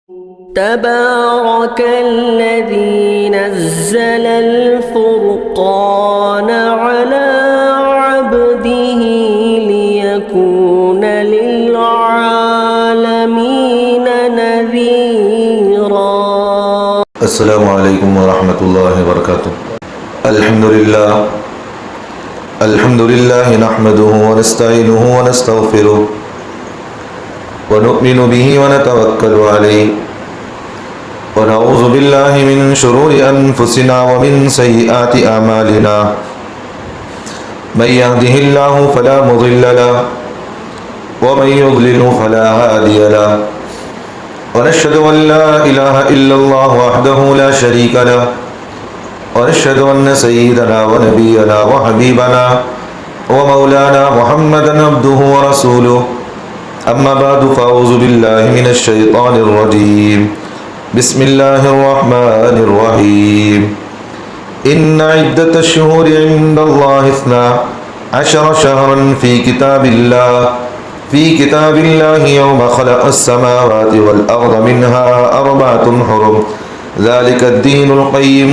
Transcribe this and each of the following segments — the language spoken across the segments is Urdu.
تبارك الذي نزل الفرقان على عبده ليكون للعالمين نذيرا. السلام علیکم ورحمۃ اللہ وبرکاتہ. الحمد للہ نحمده ونستعینه ونستغفره ونؤمن به ونتوکل علیہ ونعوذ باللہ من شرور انفسنا ومن سیئات اعمالنا من يهده الله فلا مضل له ومن يضلل فلا هادي له ونشهد أن لا إله إلا الله وحده لا شريك له ونشهد أن سيدنا ونبينا وحبيبنا ومولانا محمدا عبده ورسوله. أما بعد فأعوذ بالله من الشيطان الرجيم. بسم الله الرحمن الرحيم. إن عدة الشهور عند الله 12 شهرا في كتاب الله يوم خلق السماوات والأرض منها 4 حرم ذلك الدين القيم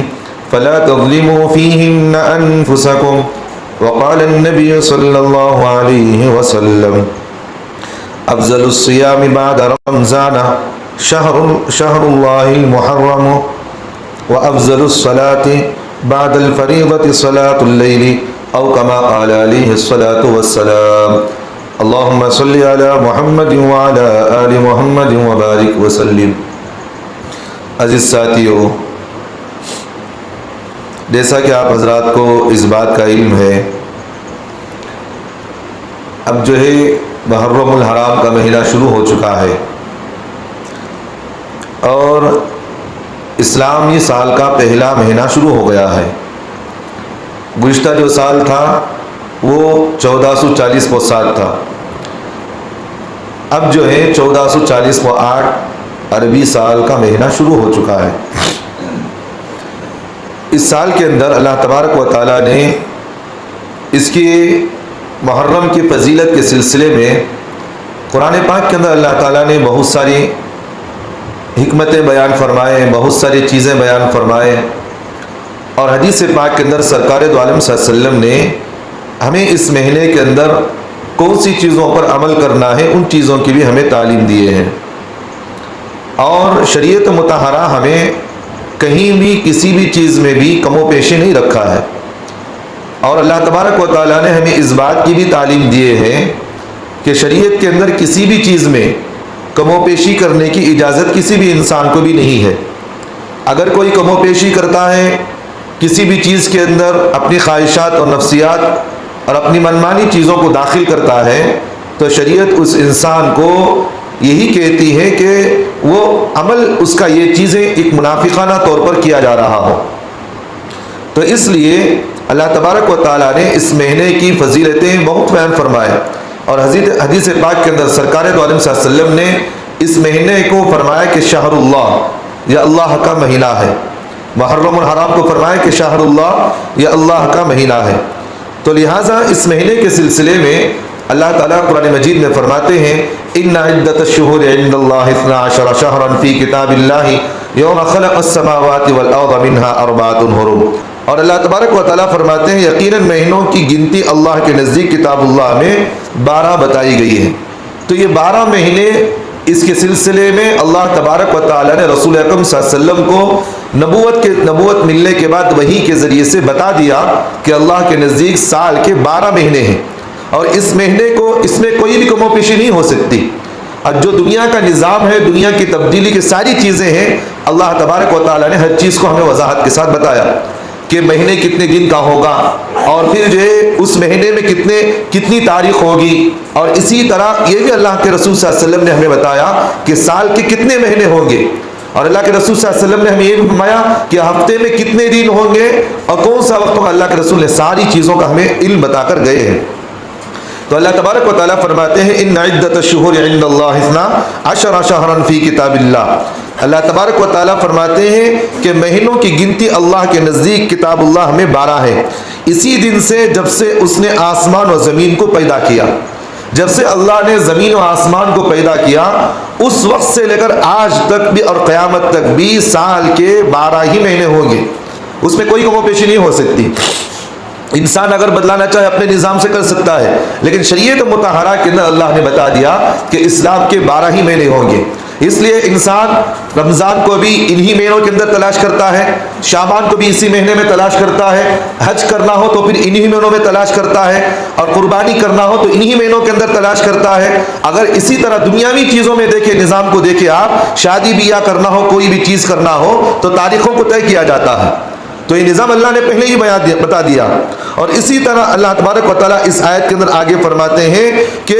فلا تظلموا فيهن أنفسكم. وقال النبي صلى الله عليه وسلم أفضل الصيام بعد رمضان شهر الله المحرم وأفضل الصلاة بعد الفريضة صلاة الليل أو كما قال عليه الصلاة والسلام. اللهم صل على محمد وعلى آل محمد وبارك وسلم. عزیز ساتھیو، جیسا کہ آپ حضرات کو اس بات کا علم ہے، اب جو ہے محرم الحرام کا مہینہ شروع ہو چکا ہے اور اسلامی سال کا پہلا مہینہ شروع ہو گیا ہے. گزشتہ جو سال تھا وہ 1440 تھا. اب جو ہے 1440 عربی سال کا مہینہ شروع ہو چکا ہے. اس سال کے اندر اللہ تبارک و تعالیٰ نے اس کی محرم کی فضیلت کے سلسلے میں قرآن پاک کے اندر اللہ تعالیٰ نے بہت ساری حکمتیں بیان فرمائے، بہت ساری چیزیں بیان فرمائے، اور حدیث پاک کے اندر سرکار دو عالم صلی اللہ علیہ وسلم نے ہمیں اس مہینے کے اندر کون سی چیزوں پر عمل کرنا ہے ان چیزوں کی بھی ہمیں تعلیم دیے ہیں. اور شریعت مطہرہ ہمیں کہیں بھی کسی بھی چیز میں بھی کم و بیشی نہیں رکھا ہے. اور اللہ تبارک و تعالیٰ نے ہمیں اس بات کی بھی تعلیم دیے ہیں کہ شریعت کے اندر کسی بھی چیز میں کم و بیشی کرنے کی اجازت کسی بھی انسان کو بھی نہیں ہے. اگر کوئی کم و بیشی کرتا ہے کسی بھی چیز کے اندر، اپنی خواہشات اور نفسیات اور اپنی منمانی چیزوں کو داخل کرتا ہے، تو شریعت اس انسان کو یہی کہتی ہے کہ وہ عمل اس کا یہ چیزیں ایک منافقانہ طور پر کیا جا رہا ہو. تو اس لیے اللہ تبارک و تعالیٰ نے اس مہینے کی فضیلتیں بہت بیان فرمائے، اور حدیث پاک کے اندر سرکار دو عالم صلی اللہ علیہ وسلم نے اس مہینے کو فرمایا کہ شہر اللہ، یہ اللہ کا مہینہ ہے. محرم الحرام کو فرمایا کہ شہر اللہ، یہ اللہ کا مہینہ ہے. تو لہٰذا اس مہینے کے سلسلے میں اللہ تعالیٰ قرآن مجید میں فرماتے ہیں ان عدۃ الشہور عند اللہ 12 شہرا فی کتاب اللہ یوم خلق السماوات والارض منها 4 حرم. اور اللہ تبارک و تعالیٰ فرماتے ہیں یقیناً مہینوں کی گنتی اللہ کے نزدیک کتاب اللہ میں 12 بتائی گئی ہے. تو یہ 12 مہینے اس کے سلسلے میں اللہ تبارک و تعالیٰ نے رسول اکرم صلی اللہ علیہ وسلم کو نبوت ملنے کے بعد وحی کے ذریعے سے بتا دیا کہ اللہ کے نزدیک سال کے 12 مہینے ہیں، اور اس مہینے کو اس میں کوئی بھی کم و پیشی نہیں ہو سکتی. اور جو دنیا کا نظام ہے، دنیا کی تبدیلی کی ساری چیزیں ہیں، اللہ تبارک و تعالیٰ نے ہر چیز کو ہمیں وضاحت کے ساتھ بتایا کہ مہینے کتنے دن کا ہوگا، اور پھر جو ہے اس مہینے میں کتنی تاریخ ہوگی. اور اسی طرح یہ بھی اللہ کے رسول صلی اللہ علیہ وسلم نے ہمیں بتایا کہ سال کے کتنے مہینے ہوں گے. اور اللہ کے رسول صلی اللہ علیہ وسلم نے ہمیں یہ بھی فرمایا کہ ہفتے میں کتنے دن ہوں گے اور کون سا وقت ہوگا. اللہ کے رسول نے ساری چیزوں کا ہمیں علم بتا کر گئے ہیں. تو اللہ تبارک و تعالیٰ فرماتے ہیں ان عدۃ الشہور عند اللہ 12 شہرا فی کتاب اللہ. اللہ تبارک و تعالیٰ فرماتے ہیں کہ مہینوں کی گنتی اللہ کے نزدیک کتاب اللہ میں 12 ہے، اسی دن سے جب سے اس نے آسمان و زمین کو پیدا کیا. جب سے اللہ نے زمین و آسمان کو پیدا کیا اس وقت سے لے کر آج تک بھی اور قیامت تک بھی سال کے 12 ہی مہینے ہوں گے، اس میں کوئی کم و بیشی نہیں ہو سکتی۔ انسان اگر بدلانا چاہے اپنے نظام سے کر سکتا ہے، لیکن شریعت مطہرہ کے اندر اللہ نے بتا دیا کہ اسلام کے 12 ہی مہینے ہوں گے۔ اس لیے انسان رمضان کو بھی انہی مہینوں کے اندر تلاش کرتا ہے، شعبان کو بھی اسی مہینے میں تلاش کرتا ہے، حج کرنا ہو تو پھر انہی مہینوں میں تلاش کرتا ہے، اور قربانی کرنا ہو تو انہی مہینوں کے اندر تلاش کرتا ہے۔ اگر اسی طرح دنیاوی چیزوں میں دیکھیں، نظام کو دیکھیں آپ، شادی بیاہ کرنا ہو، کوئی بھی چیز کرنا ہو تو تاریخوں کو طے کیا جاتا ہے۔ تو یہ نظام اللہ نے پہلے ہی بتا دیا۔ اور اسی طرح اللہ تبارک و تعالیٰ اس آیت کے اندر آگے فرماتے ہیں کہ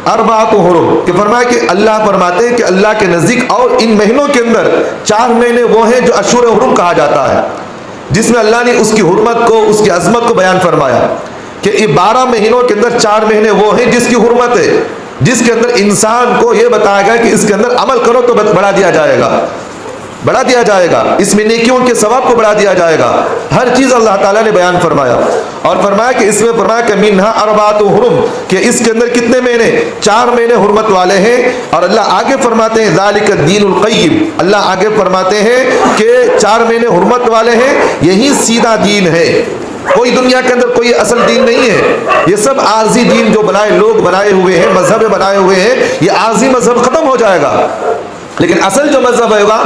اربعۃ حرم، کہ فرمایا کہ اللہ فرماتے ہیں کہ اللہ کے نزدیک اور ان مہینوں کے اندر 4 مہینے وہ ہیں جو اشہر حرم کہا جاتا ہے، جس میں اللہ نے اس کی حرمت کو، اس کی عظمت کو بیان فرمایا کہ یہ 12 مہینوں کے اندر 4 مہینے وہ ہیں جس کی حرمت ہے، جس کے اندر انسان کو یہ بتایا گیا کہ اس کے اندر عمل کرو تو بڑھا دیا جائے گا، بڑھا دیا جائے گا، اس میں نیکیوں کے ثواب کو بڑھا دیا جائے گا، ہر چیز اللہ تعالیٰ نے بیان فرمایا۔ اور فرمایا کہ اس میں فرمایا کہ منہا اربعۃ حرم، کہ اس کے اندر کتنے مہینے؟ 4 مہینے حرمت والے ہیں۔ اور اللہ آگے فرماتے ہیں ذالک الدین القیم، اللہ آگے فرماتے ہیں کہ 4 مہینے حرمت والے ہیں، یہی سیدھا دین ہے۔ کوئی دنیا کے اندر کوئی اصل دین نہیں ہے، یہ سب عارضی دین جو لوگ بنائے ہوئے ہیں، مذہب بنائے ہوئے ہیں، یہ عارضی مذہب ختم ہو جائے گا، لیکن اصل جو مذہب ہوگا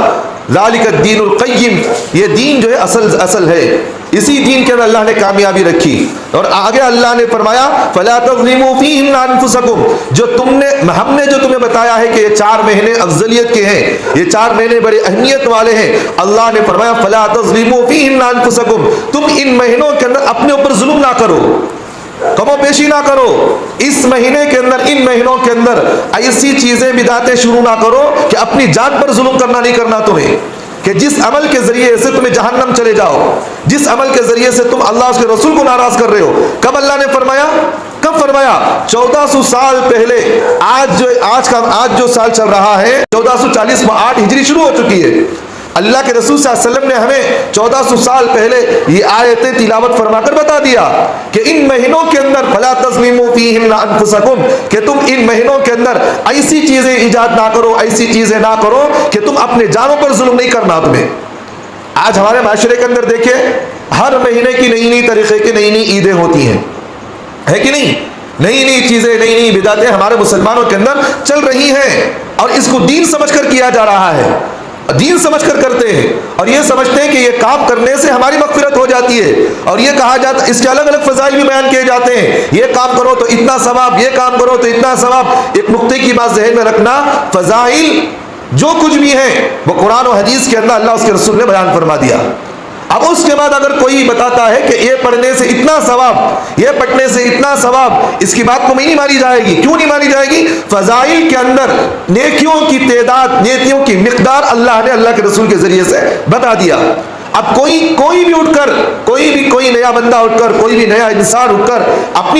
ذالک الدین القیم، یہ دین جو ہے اصل ہے، اسی دین کے اندر اللہ نے کامیابی رکھی۔ اور آگے اللہ نے فرمایا فلا تظلموا فیہن انفسکم، جو ہم نے جو تمہیں بتایا ہے کہ یہ 4 مہینے افضلیت کے ہیں، یہ 4 مہینے بڑے اہمیت والے ہیں، اللہ نے فرمایا فلا تظلموا فیہن انفسکم، تم ان مہینوں کے اندر اپنے اوپر ظلم نہ کرو، کم و بیشی نہ کرو۔ اس مہینے کے اندر، ان مہینوں کے اندر ایسی چیزیں بدعتیں شروع نہ کرو کہ اپنی جان پر ظلم کرنا نہیں کرنا تمہیں، کہ جس عمل کے ذریعے سے تمہیں جہنم چلے جاؤ، جس عمل کے ذریعے سے تم اللہ اس کے رسول کو ناراض کر رہے ہو۔ کب اللہ نے فرمایا؟ کب فرمایا؟ 1400 سال پہلے۔ آج جو سال چل رہا ہے 1440 میں 8 ہجری شروع ہو چکی ہے۔ اللہ کے رسول صلی اللہ علیہ وسلم نے ہمیں 1400 سال پہلے یہ آیتیں تلاوت فرما کر بتا دیا کہ ان مہینوں کے اندر فلا تظلموا فیہن انفسکم، کہ تم ان مہینوں کے اندر ایسی چیزیں ایجاد نہ کرو، ایسی چیزیں نہ کرو کہ تم اپنے جانوں پر ظلم نہیں کرنا تمہیں۔ آج ہمارے معاشرے کے اندر دیکھیں، ہر مہینے کی نئی طریقے کی نئی عیدیں ہوتی ہیں، ہے کہ نہیں؟ نئی چیزیں، نئی بدعتیں ہمارے مسلمانوں کے اندر چل رہی ہیں، اور اس کو دین سمجھ کر کیا جا رہا ہے، دین سمجھ کر کرتے ہیں، اور یہ سمجھتے ہیں کہ یہ کام کرنے سے ہماری مغفرت ہو جاتی ہے، اور یہ کہا جاتا ہے، اس کے الگ الگ فضائل بھی بیان کیے جاتے ہیں، یہ کام کرو تو اتنا ثواب، یہ کام کرو تو اتنا ثواب۔ ایک نقطے کی بات ذہن میں رکھنا، فضائل جو کچھ بھی ہیں وہ قرآن و حدیث کے اندر اللہ اس کے رسول نے بیان فرما دیا۔ اب اس کے بعد اگر کوئی بتاتا ہے کہ یہ پڑھنے سے اتنا ثواب، یہ پڑھنے سے اتنا ثواب، اس کی بات کو نہیں مانی جائے گی۔ کیوں نہیں مانی جائے گی؟ فضائل کے اندر نیکیوں کی تعداد، نیکیوں کی مقدار اللہ نے اللہ کے رسول کے ذریعے سے بتا دیا۔ اب کوئی بھی اٹھ کر، کوئی نیا بندہ اٹھ کر، کوئی بھی نیا انسان اٹھ کر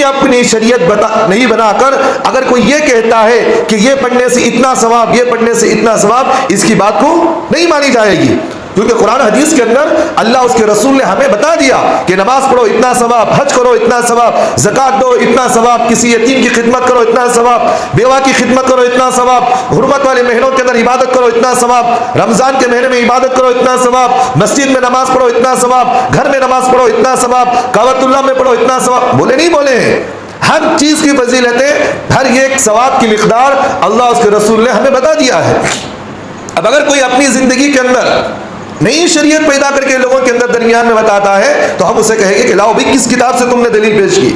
اپنی شریعت نہیں بنا کر اگر کوئی یہ کہتا ہے کہ یہ پڑھنے سے اتنا ثواب، یہ پڑھنے سے اتنا ثواب، اس کی بات کو نہیں مانی جائے گی، کیونکہ قرآن حدیث کے اندر اللہ اس کے رسول نے ہمیں بتا دیا کہ نماز پڑھو اتنا ثواب، حج کرو اتنا ثواب، زکوٰۃ دو اتنا ثواب، کسی یتیم کی خدمت کرو اتنا ثواب، بیوہ کی خدمت کرو اتنا ثواب، حرمت والے مہینوں کے اندر عبادت کرو اتنا ثواب، رمضان کے مہینے میں عبادت کرو اتنا ثواب، مسجد میں نماز پڑھو اتنا ثواب، گھر میں نماز پڑھو اتنا ثواب، کعبۃ اللہ میں پڑھو اتنا ثواب۔ بولے نہیں بولے ہیں؟ ہر چیز کی فضیلتیں، ہر ایک ثواب کی مقدار اللہ اس کے رسول نے ہمیں بتا دیا ہے۔ اب اگر کوئی اپنی زندگی کے اندر نئی شریعت پیدا کر کے لوگوں کے اندر درمیان میں بتاتا ہے تو ہم اسے کہیں گے کہ لاؤ بھائی، کس کتاب سے تم نے دلیل پیش کی؟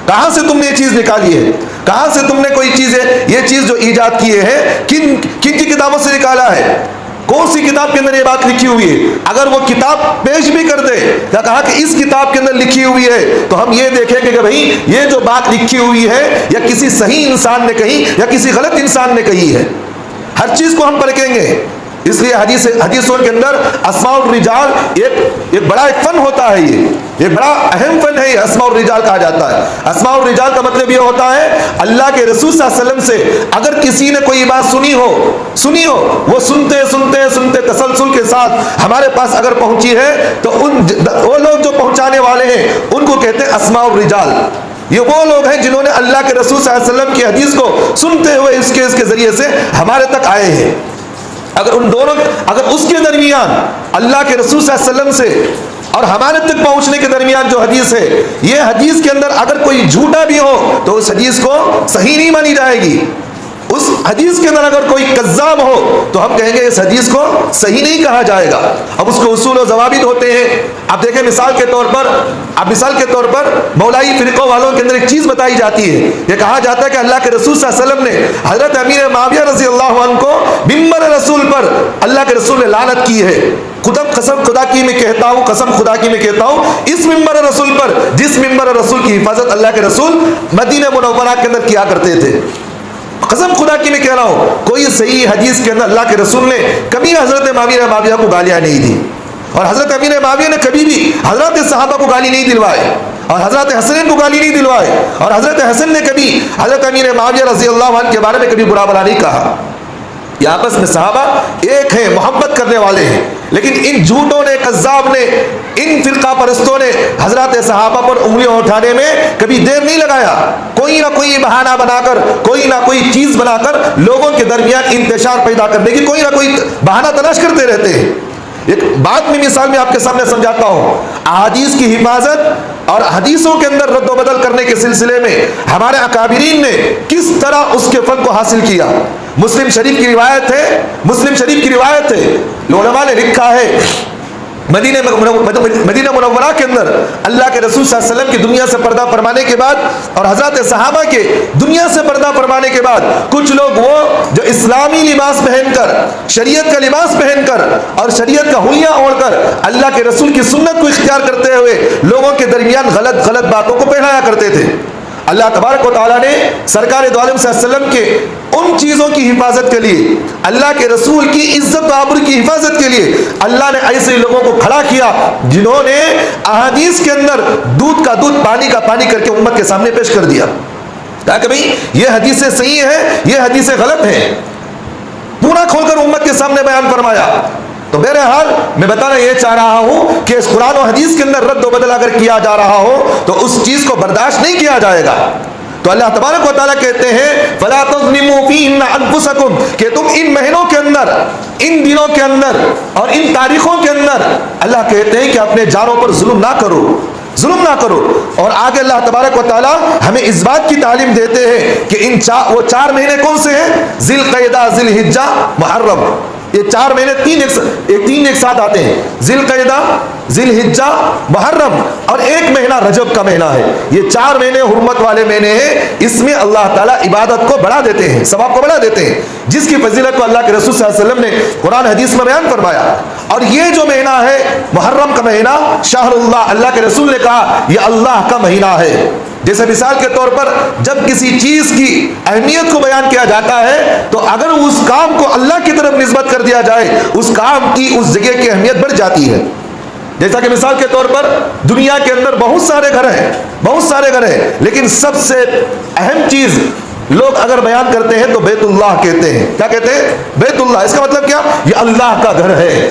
کہاں سے تم نے یہ چیز نکالی ہے؟ کہاں سے تم نے کوئی چیز ہے، یہ چیز جو ایجاد کیے ہیں، کن کی کتابوں سے نکالا ہے؟ کون سی کتاب کے اندر یہ بات لکھی ہوئی ہے؟ اگر وہ کتاب پیش بھی کر دے یا کہا کہ اس کتاب کے اندر لکھی ہوئی ہے، تو ہم یہ دیکھیں گے کہ بھائی یہ جو بات لکھی ہوئی ہے یا کسی صحیح انسان نے کہی یا کسی غلط انسان نے کہی ہے، ہر چیز کو ہم پرکھیں گے۔ اس لیے حدیثوں کے اندر اسماء الرجال ایک بڑا ایک فن ہوتا ہے، یہ بڑا اہم فن ہے، یہ اسماء الرجال کہا جاتا ہے۔ اسماء الرجال کا مطلب یہ ہوتا ہے اللہ کے رسول صلی اللہ علیہ وسلم سے اگر کسی نے کوئی بات سنی ہو، وہ سنتے تسلسل کے ساتھ ہمارے پاس اگر پہنچی ہے تو وہ لوگ جو پہنچانے والے ہیں ان کو کہتے ہیں اسماء الرجال۔ یہ وہ لوگ ہیں جنہوں نے اللہ کے رسول صلی اللہ علیہ وسلم کی حدیث کو سنتے ہوئے اس کے ذریعے سے ہمارے تک آئے ہیں. اگر اس کے درمیان اللہ کے رسول صلی اللہ علیہ وسلم سے اور ہمارے تک پہنچنے کے درمیان جو حدیث ہے، یہ حدیث کے اندر اگر کوئی جھوٹا بھی ہو تو اس حدیث کو صحیح نہیں مانی جائے گی. اس حدیث کے اندر اگر کوئی کذاب ہو تو ہم کہیں گے اس حدیث کو صحیح نہیں کہا جائے گا. اب اس کے اصول و ضوابط ہوتے ہیں. اب دیکھیں مثال کے طور پر مولائی فرقوں والوں کے اندر ایک چیز بتائی جاتی ہے. یہ کہا جاتا ہے کہ اللہ کے رسول صلی اللہ علیہ وسلم نے حضرت امیر معاویہ رضی اللہ عنہ کو ممبر رسول پر اللہ کے رسول نے لعنت کی ہے. قسم خدا کی میں کہتا ہوں اس ممبر رسول پر، جس ممبر رسول کی حفاظت اللہ کے رسول مدینہ منورہ کے اندر کیا کرتے تھے، قسم خدا کی میں کہہ رہا ہوں، کوئی صحیح حدیث کے اندر اللہ کے رسول نے کبھی حضرت معاویہ کو گالیاں نہیں دی، اور حضرت امیر معاویہ نے کبھی بھی حضرت صحابہ کو گالی نہیں دلوائے، اور حضرت حسن کو گالی نہیں دلوائے، اور حضرت حسن نے کبھی حضرت امیر معاویہ رضی اللہ عنہ کے بارے میں کبھی برا بھلا نہیں کہا. یہ آپس میں صحابہ ایک ہیں، محبت کرنے والے ہیں. لیکن ان جھوٹوں نے، کذاب نے، ان فرقہ پرستوں نے حضرات صحابہ پر انگلیاں اٹھانے میں کبھی دیر نہیں لگایا. کوئی نہ کوئی بہانہ بنا کر، کوئی نہ کوئی چیز بنا کر لوگوں کے درمیان انتشار پیدا کرنے کی کوئی نہ کوئی بہانہ تلاش کرتے رہتے ہیں. ایک بات میں مثال میں آپ کے سامنے سمجھاتا ہوں. احادیث کی حفاظت اور حدیثوں کے اندر رد و بدل کرنے کے سلسلے میں ہمارے اکابرین نے کس طرح اس کے فن کو حاصل کیا. مسلم شریف کی روایت ہے، علماء نے لکھا ہے مدینہ منورہ کے اندر اللہ کے رسول صلی اللہ علیہ وسلم کی دنیا سے پردہ فرمانے کے بعد اور حضرات صحابہ کے دنیا سے پردہ فرمانے کے بعد کچھ لوگ وہ جو اسلامی لباس پہن کر، شریعت کا لباس پہن کر اور شریعت کا حلیہ اوڑھ کر اللہ کے رسول کی سنت کو اختیار کرتے ہوئے لوگوں کے درمیان غلط باتوں کو پھیلایا کرتے تھے. اللہ تبارک و تعالیٰ نے سرکار دو عالم صلی اللہ علیہ وسلم کے ان چیزوں کی حفاظت کے لیے، اللہ کے رسول کی عزت و آبرو کی حفاظت کے لیے اللہ نے ایسے لوگوں کو کھڑا کیا جنہوں نے احادیث کے اندر دودھ کا دودھ، پانی کا پانی کر کے امت کے سامنے پیش کر دیا تاکہ بھئی یہ حدیثیں صحیح ہیں، یہ حدیثیں غلط ہیں، پورا کھول کر امت کے سامنے بیان فرمایا. تو بہرحال میں بتانا یہ چاہ رہا ہوں کہ اس قرآن و حدیث کے اندر رد و بدل اگر کیا جا رہا ہو تو اس چیز کو برداشت نہیں کیا جائے گا. تو اللہ تبارک و تعالیٰ کہتے ہیں فَلَا تَظْلِمُوا فِيهِنَّ أَنفُسَكُمْ کہ تم ان مہینوں کے اندر، ان دنوں کے اندر اور ان تاریخوں کے اندر اللہ کہتے ہیں کہ اپنے جانوں پر ظلم نہ کرو. اور آگے اللہ تبارک و تعالیٰ ہمیں اس بات کی تعلیم دیتے ہیں کہ وہ 4 مہینے کون سے ہیں؟ ذی القعدہ، ذی الحجہ، محرم. یہ 4 مہینے تین ایک ساتھ آتے ہیں، ذی القعدہ، ذی الحجہ، محرم، اور ایک مہینہ رجب کا مہینہ ہے. یہ 4 مہینے حرمت والے مہینے ہیں. اس میں اللہ تعالیٰ عبادت کو بڑھا دیتے ہیں، ثواب کو بڑھا دیتے ہیں، جس کی فضیلت کو اللہ کے رسول صلی اللہ علیہ وسلم نے قرآن حدیث میں بیان فرمایا. اور یہ جو مہینہ ہے محرم کا مہینہ، شہر اللہ کے رسول نے کہا یہ اللہ کا مہینہ ہے. جیسے مثال کے طور پر جب کسی چیز کی اہمیت کو بیان کیا جاتا ہے تو اگر اس کام کو اللہ کی طرف نسبت کر دیا جائے اس کام کی، اس جگہ کی اہمیت بڑھ جاتی ہے. جیسا کہ مثال کے طور پر دنیا کے اندر بہت سارے گھر ہیں لیکن سب سے اہم چیز لوگ اگر بیان کرتے ہیں تو بیت اللہ کہتے ہیں. کیا کہتے ہیں؟ بیت اللہ. اس کا مطلب کیا؟ یہ اللہ کا گھر ہے.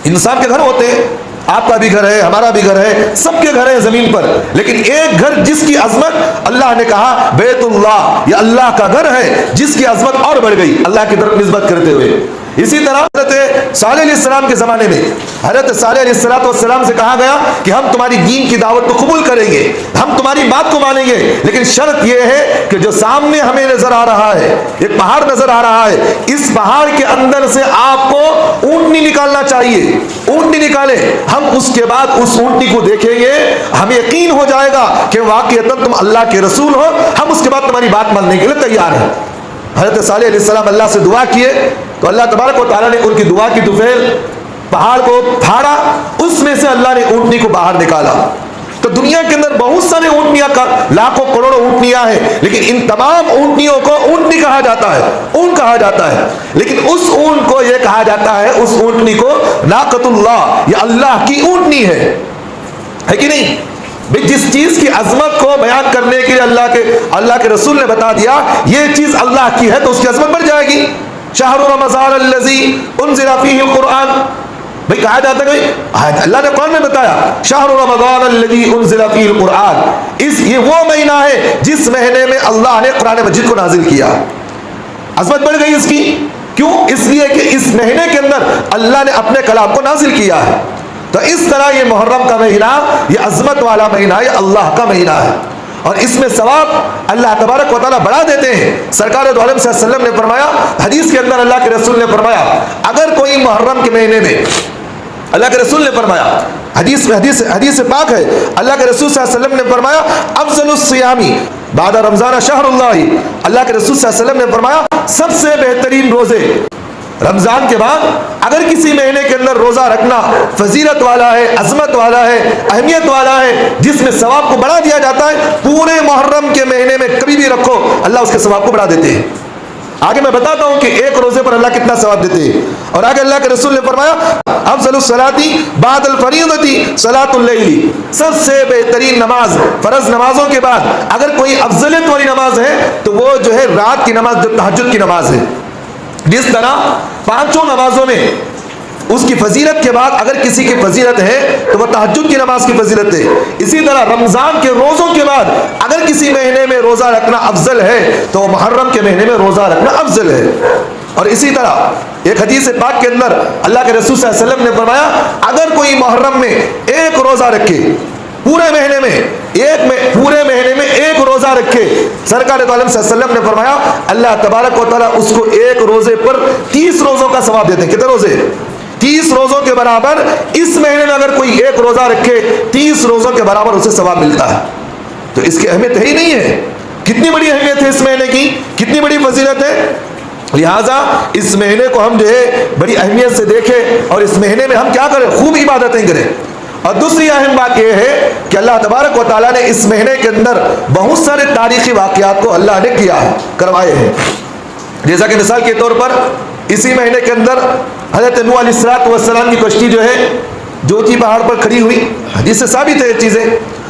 انسان کے گھر ہوتے ہیں، آپ کا بھی گھر ہے، ہمارا بھی گھر ہے، سب کے گھر ہیں زمین پر، لیکن ایک گھر جس کی عظمت اللہ نے کہا بیت اللہ، یہ اللہ کا گھر ہے، جس کی عظمت اور بڑھ گئی اللہ کی طرف نسبت کرتے ہوئے. اسی طرح حضرت صالح علیہ السلام کے زمانے میں حضرت صالح علیہ السلام سے کہا گیا کہ ہم تمہاری دین کی دعوت کو قبول کریں گے، ہم تمہاری بات کو مانیں گے، لیکن شرط یہ ہے کہ جو سامنے ہمیں نظر آ رہا ہے، ایک پہاڑ نظر آ رہا ہے، اس پہاڑ کے اندر سے آپ کو اونٹنی نکالنا چاہیے. اونٹنی نکالے، ہم اس کے بعد اس اونٹنی کو دیکھیں گے، ہمیں یقین ہو جائے گا کہ واقعتاً تم اللہ کے رسول ہو، ہم اس کے بعد تمہاری بات ماننے کے لیے تیار ہیں. حضرت صالح علیہ السلام اللہ سے دعا کیے تو اللہ تبارک و تعالیٰ نے ان کی دعا کی طفیل پہاڑ کو پھاڑا، اس میں سے اللہ نے اونٹنی کو باہر نکالا. تو دنیا کے اندر بہت سارے اونٹنیاں، لاکھوں کروڑوں اونٹنیاں ہیں، لیکن ان تمام اونٹنیوں کو اونٹنی کہا جاتا ہے، اونٹ کہا جاتا ہے. لیکن اس اونٹ کو یہ کہا جاتا ہے، اس اونٹنی کو ناقۃ اللہ، یہ اللہ کی اونٹنی ہے کہ نہیں؟ جس چیز کی عظمت کو بیان کرنے کے لیے اللہ کے رسول نے بتا دیا یہ چیز اللہ کی ہے تو اس کی عظمت بڑھ جائے گی. شہر رمضان الذی انزل فیہ القرآن، بھئی کہا جاتا ہے کہ اللہ نے قرآن میں بتایا شہر رمضان الذی انزل فیہ القرآن، یہ وہ مہینہ ہے جس مہینے میں اللہ نے قرآن مجید کو نازل کیا. عظمت بڑھ گئی اس کی. کیوں؟ اس لیے کہ اس مہینے کے اندر اللہ نے اپنے کلام کو نازل کیا ہے. تو اس طرح یہ محرم کا مہینہ یہ عظمت والا مہینہ ہے، یہ اللہ کا مہینہ ہے، اور اس میں ثواب اللہ تبارک و تعالیٰ بڑھا دیتے ہیں. سرکار دو عالم صلی اللہ علیہ وسلم نے فرمایا، حدیث کے اندر اللہ کے رسول نے فرمایا، اگر کوئی محرم کے مہینے میں، اللہ کے رسول نے فرمایا، حدیث پاک ہے، اللہ کے رسول صلی اللہ علیہ وسلم نے فرمایا افضل الصیام بعد رمضان شہر اللہ، اللہ کے رسول صلی اللہ علیہ وسلم نے فرمایا سب سے بہترین روزے رمضان کے بعد اگر کسی مہینے کے اندر روزہ رکھنا فضیلت والا ہے، عظمت والا ہے، اہمیت والا ہے، جس میں ثواب کو بڑھا دیا جاتا ہے. پورے محرم کے مہینے میں کبھی بھی رکھو اللہ اس کے ثواب کو بڑھا دیتے ہیں. آگے میں بتاتا ہوں کہ ایک روزے پر اللہ کتنا ثواب دیتے ہیں. اور آگے اللہ کے رسول نے فرمایا افضل الصلاۃ بعد الفریضۃ صلاۃ اللیل، سب سے بہترین نماز فرض نمازوں کے بعد اگر کوئی افضلیت والی نماز ہے تو وہ جو ہے رات کی نماز، جو تہجد کی نماز ہے. جس طرح پانچوں نمازوں میں اس کی فضیلت کے بعد اگر کسی کی فضیلت ہے تو وہ تہجد کی نماز کی فضیلت ہے، اسی طرح رمضان کے روزوں کے بعد اگر کسی مہینے میں روزہ رکھنا افضل ہے تو محرم کے مہینے میں روزہ رکھنا افضل ہے. اور اسی طرح ایک حدیث پاک کے اندر اللہ کے رسول صلی اللہ علیہ وسلم نے فرمایا اگر کوئی محرم میں ایک روزہ رکھے، پورے مہینے میں ایک روزہ رکھے، سرکار دو عالم صلی اللہ علیہ وسلم نے فرمایا اللہ تبارک و تعالیٰ اس کو ایک روزے پر 30 روزوں کا ثواب دیتے ہیں. کتنے روزے؟ 30 روزوں کے برابر. اس مہینے میں اگر کوئی ایک روزہ رکھے 30 روزوں کے برابر اسے ثواب ملتا ہے. تو اس کی اہمیت ہے ہی نہیں ہے. کتنی بڑی اہمیت ہے اس مہینے کی، کتنی بڑی فضیلت ہے. لہٰذا اس مہینے کو ہم جو ہے بڑی اہمیت سے دیکھیں اور اس مہینے میں ہم کیا کریں، خوب عبادتیں کریں. اور دوسری اہم بات یہ ہے کہ اللہ تبارک و تعالیٰ نے اس مہینے کے اندر بہت سارے تاریخی واقعات کو اللہ نے کیا ہے، کروائے ہیں. جیسا کہ مثال کے طور پر اسی مہینے کے اندر حضرت نوح علیہ السلام کی کشتی جو ہے جوتی پہاڑ پر کھڑی ہوئی، حدیث سے ثابت ہے یہ چیزیں.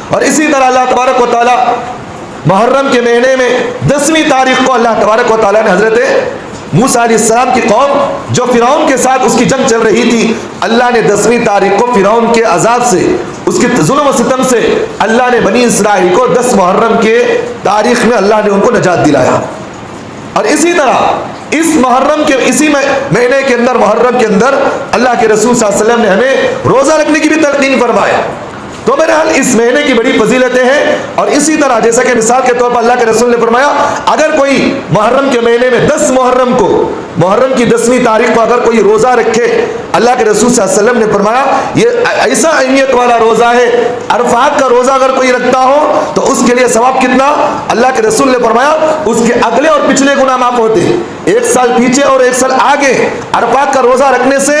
اور اسی طرح اللہ تبارک و تعالیٰ محرم کے مہینے میں 10ویں تاریخ کو اللہ تبارک و تعالیٰ نے حضرت موسیٰ علیہ السلام کی قوم جو فرعون کے ساتھ اس کی جنگ چل رہی تھی، اللہ نے 10ویں تاریخ کو فرعون کے عذاب سے، اس کے ظلم و ستم سے اللہ نے بنی اسرائیل کو 10 محرم کے تاریخ میں اللہ نے ان کو نجات دلایا. اور اسی طرح اس محرم کے اسی مہینے کے اندر محرم کے اندر اللہ کے رسول صلی اللہ علیہ وسلم نے ہمیں روزہ رکھنے کی بھی تلقین فرمایا. تو بہرحال اس مہینے کی بڑی فضیلتیں ہیں. اور اسی طرح جیسا کہ مثال کے طور پر اللہ کے رسول نے فرمایا اگر کوئی محرم کے مہینے میں 10 محرم کو، محرم کی 10ویں تاریخ کو اگر کوئی روزہ رکھے، اللہ کے رسول صلی اللہ علیہ وسلم نے فرمایا یہ ایسا اہمیت والا روزہ ہے، عرفات کا روزہ اگر کوئی رکھتا ہو تو اس کے لیے ثواب کتنا، اللہ کے رسول نے فرمایا اس کے اگلے اور پچھلے گناہ معاف ہوتے ہیں. 1 سال پیچھے اور 1 سال آگے عرفات کا روزہ رکھنے سے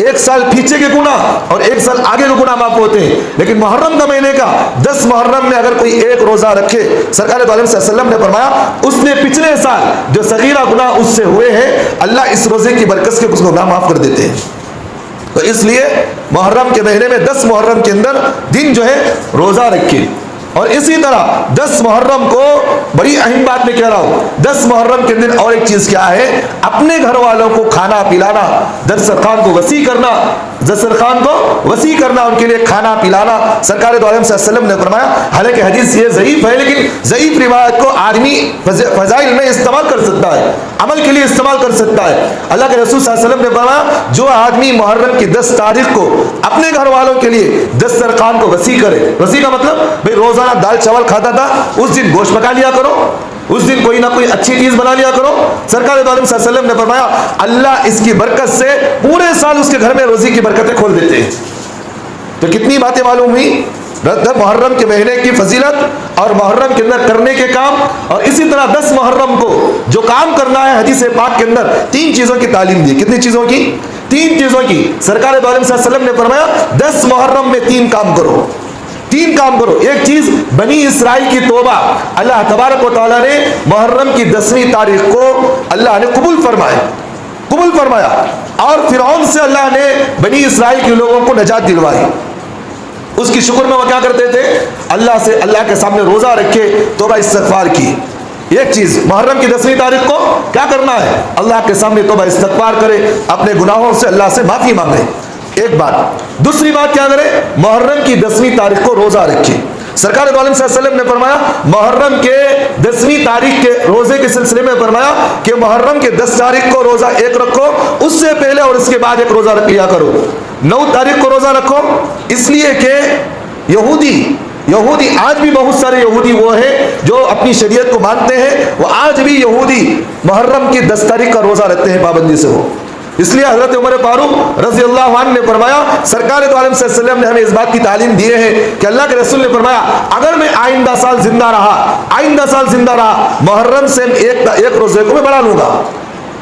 1 سال پیچھے کے گناہ اور 1 سال آگے کے گناہ معاف ہوتے ہیں. لیکن محرم کا مہینے کا 10 محرم میں اگر کوئی ایک روزہ رکھے، سرکار دو عالم صلی اللہ علیہ وسلم نے فرمایا اس نے پچھلے سال جو صغیرہ گناہ اس سے ہوئے ہیں اللہ اس روزے کی برکت سے اس کو گناہ معاف کر دیتے ہیں. تو اس لیے محرم کے مہینے میں 10 محرم کے اندر دن جو ہے روزہ رکھے. اور اسی طرح 10 محرم کو بڑی اہم بات میں کہہ رہا ہوں، 10 محرم کے دن اور ایک چیز کیا ہے، اپنے گھر والوں کو کھانا پلانا، دسترخوان کو وسیع کرنا، ان کے لیے کھانا پلانا. سرکار دو عالم صلی اللہ علیہ وسلم نے فرمایا، حالانکہ حدیث یہ ضعیف ہے لیکن ضعیف روایت کو آدمی فضائل میں استعمال کر سکتا ہے، عمل کے لیے استعمال کر سکتا ہے. اللہ کے رسول صلی اللہ علیہ وسلم نے فرمایا جو آدمی محرم کی 10 تاریخ کو اپنے گھر والوں کے لیے دسترخوان کو وسیع کرے، وسیع کا مطلب بھائی روزانہ دال چاول کھاتا تھا اس دن گوشت پکا لیا کرو، اس دن کوئی نہ کوئی اچھی چیز بنا لیا کرو. سرکار دو عالم صلی اللہ علیہ وسلم نے فرمایا اللہ اس کی برکت سے پورے سال اس کے گھر میں روزی کی برکتیں کھول دیتے ہیں. تو کتنی باتیں معلوم ہوئی محرم کے مہینے کی فضیلت اور محرم کے اندر کرنے کے کام. اور اسی طرح 10 محرم کو جو کام کرنا ہے حدیث پاک کے اندر 3 چیزوں کی تعلیم دی. کتنی چیزوں کی؟ 3 چیزوں کی. سرکار دو عالم صلی اللہ علیہ وسلم نے فرمایا 10 محرم میں 3 کام کرو، 3 کام کرو. ایک چیز بنی اسرائیل کی توبہ اللہ تبارک و تعالیٰ نے محرم کی 10ویں تاریخ کو اللہ نے قبول فرمایا اور فرعون سے اللہ نے بنی اسرائیل کے لوگوں کو نجات دلوائی. اس کی شکر میں وہ کیا کرتے تھے، اللہ کے سامنے روزہ رکھے، توبہ استغفار کی. ایک چیز محرم کی 10ویں تاریخ کو کیا کرنا ہے، اللہ کے سامنے توبہ استغفار کرے، اپنے گناہوں سے اللہ سے معافی مانگے. ایک بات. دوسری بات کیا کرے؟ محرم کی 10ویں تاریخ کو روزہ رکھے. سرکار دو عالم صلی اللہ علیہ وسلم نے فرمایا محرم کے 10ویں تاریخ کے روزے کے سلسلے میں فرمایا کہ محرم کے 10 تاریخ کو روزہ ایک رکھو, اس سے پہلے اور اس کے بعد ایک روزہ رکھ لیا کرو. 9 تاریخ کو روزہ رکھو, اس لیے کہ یہودی آج بھی بہت سارے یہودی وہ ہیں جو اپنی شریعت کو مانتے ہیں, وہ آج بھی یہودی محرم کی 10 تاریخ کا روزہ رکھتے ہیں پابندی سے. ہو اس لیے حضرت عمر فاروق رضی اللہ عنہ نے فرمایا, سرکار دو عالم صلی اللہ علیہ وسلم نے ہمیں اس بات کی تعلیم دی ہے کہ اللہ کے رسول نے فرمایا اگر میں آئندہ سال زندہ رہا محرم سے ایک روزے کو میں بڑھا لوں گا,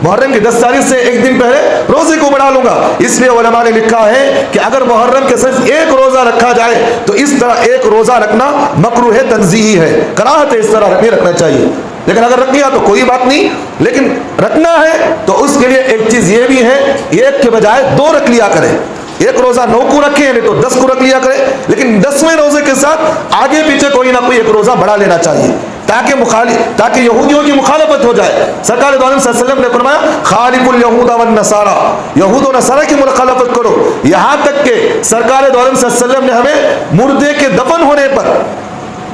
محرم کی 10 تاریخ سے ایک دن پہلے روزے کو بڑھا لوں گا. اس لیے علماء نے لکھا ہے کہ اگر محرم کے صرف ایک روزہ رکھا جائے تو اس طرح ایک روزہ رکھنا مکروہ تنزیہی ہے, کراہت ہے, اس طرح نہیں رکھنا چاہیے. لیکن اگر رکھ لیا تو کوئی بات نہیں, لیکن رکھنا ہے تو اس کے لیے ایک چیز یہ بھی ہے, ایک کے بجائے 2 رکھ لیا کرے. ایک روزہ 9 کو رکھے نہیں تو 10 کو رکھ لیا کرے, لیکن 10ویں روزے کے ساتھ آگے پیچھے کوئی نہ کوئی ایک روزہ بڑھا لینا چاہیے تاکہ یہودیوں کی مخالفت ہو جائے. سرکار دو عالم صلی اللہ علیہ وسلم نے فرمایا خالف الیہود والنصارى, یہود و نصارہ کی مخالفت کرو. یہاں تک کہ سرکار دو عالم صلی اللہ علیہ وسلم نے ہمیں مردے کے دفن ہونے پر,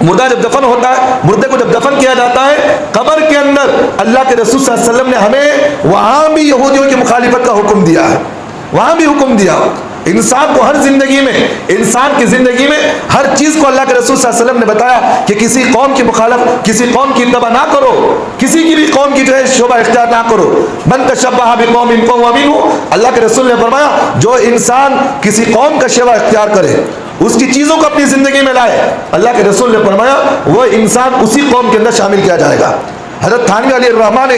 مردہ جب دفن ہوتا ہے, مردے کو جب دفن کیا جاتا ہے قبر کے اندر, اللہ کے رسول صلی اللہ علیہ وسلم نے ہمیں وہاں بھی یہودیوں کی مخالفت کا حکم دیا ہے, وہاں بھی حکم دیا. انسان کو ہر زندگی میں, انسان کی زندگی میں ہر چیز کو اللہ کے رسول صلی اللہ علیہ وسلم نے بتایا کہ کسی قوم کی کسی قوم کی اتباع نہ کرو, کسی کی بھی قوم کی جو ہے شعبہ اختیار نہ کرو. من تشبہ بقوم فہو منہ, اللہ کے رسول نے فرمایا جو انسان کسی قوم کا شعبہ اختیار کرے, اس کی چیزوں کو اپنی زندگی میں لائے, اللہ کے رسول نے فرمایا وہ انسان اسی قوم کے اندر شامل کیا جائے گا. حضرت تھانوی علیہ الرحمٰن نے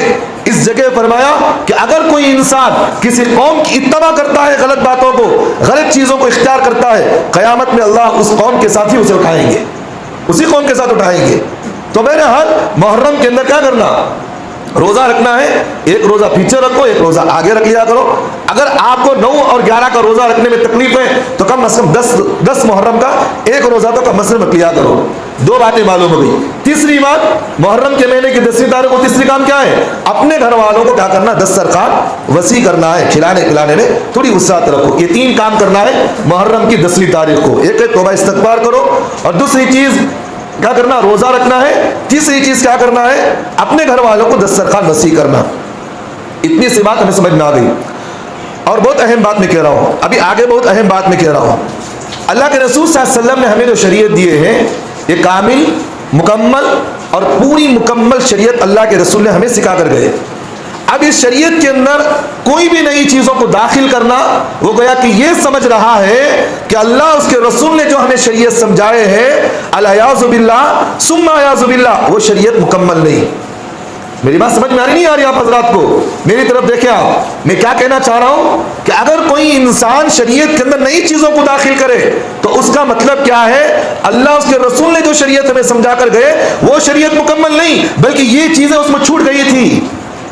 اس جگہ فرمایا کہ اگر کوئی انسان کسی قوم کی اتباع کرتا ہے, غلط باتوں کو, غلط چیزوں کو اختیار کرتا ہے, قیامت میں اللہ اس قوم کے ساتھ ہی اسے اٹھائیں گے, اسی قوم کے ساتھ اٹھائیں گے. تو بہرحال محرم کے اندر کیا کرنا, روزہ رکھنا ہے, ایک روزہ پیچھے رکھو, ایک روزہ آگے رکھ لیا کرو. اگر آپ کو 9 اور 11 کا روزہ رکھنے میں تکلیف ہے تو کم از کم 10 محرم کا ایک روزہ تو کم از کم رکھ لیا کرو. 2 باتیں معلوم ہو گئی. تیسری بات, محرم کے مہینے کی 10ویں تاریخ کو تیسری کام کیا ہے, اپنے گھر والوں کو کیا کرنا, دسترخوان وسیع کرنا ہے, کھلانے پلانے میں تھوڑی وسعت رکھو. یہ 3 کام کرنا ہے محرم کی 10ویں تاریخ کو. ایک ہے توبہ استغفار کرو, اور دوسری چیز کیا کرنا, روزہ رکھنا ہے. تیسری چیز کیا کرنا ہے, اپنے گھر والوں کو دسترخوان وسیع کرنا. اتنی سی بات ہمیں سمجھ میں آ گئی. اور بہت اہم بات میں کہہ رہا ہوں, ابھی آگے بہت اہم بات میں کہہ رہا ہوں. اللہ کے رسول صلی اللہ علیہ وسلم نے ہمیں جو شریعت دیے ہیں یہ کامل, مکمل اور پوری مکمل شریعت اللہ کے رسول نے ہمیں سکھا کر گئے. اب اس شریعت کے اندر کوئی بھی نئی چیزوں کو داخل کرنا, وہ گویا کہ یہ سمجھ رہا ہے کہ اللہ اس کے رسول نے جو ہمیں شریعت سمجھائے ہیں الیاذ باللہ ثم اعوذ باللہ, وہ شریعت مکمل نہیں. میری بات سمجھ میں نہیں آ رہی آپ حضرات کو؟ میری طرف دیکھیں آپ, میں کیا کہنا چاہ رہا ہوں کہ اگر کوئی انسان شریعت کے اندر نئی چیزوں کو داخل کرے تو اس کا مطلب کیا ہے, اللہ اس کے رسول نے جو شریعت ہمیں سمجھا کر گئے وہ شریعت مکمل نہیں, بلکہ یہ چیزیں اس میں چھوٹ گئی تھی,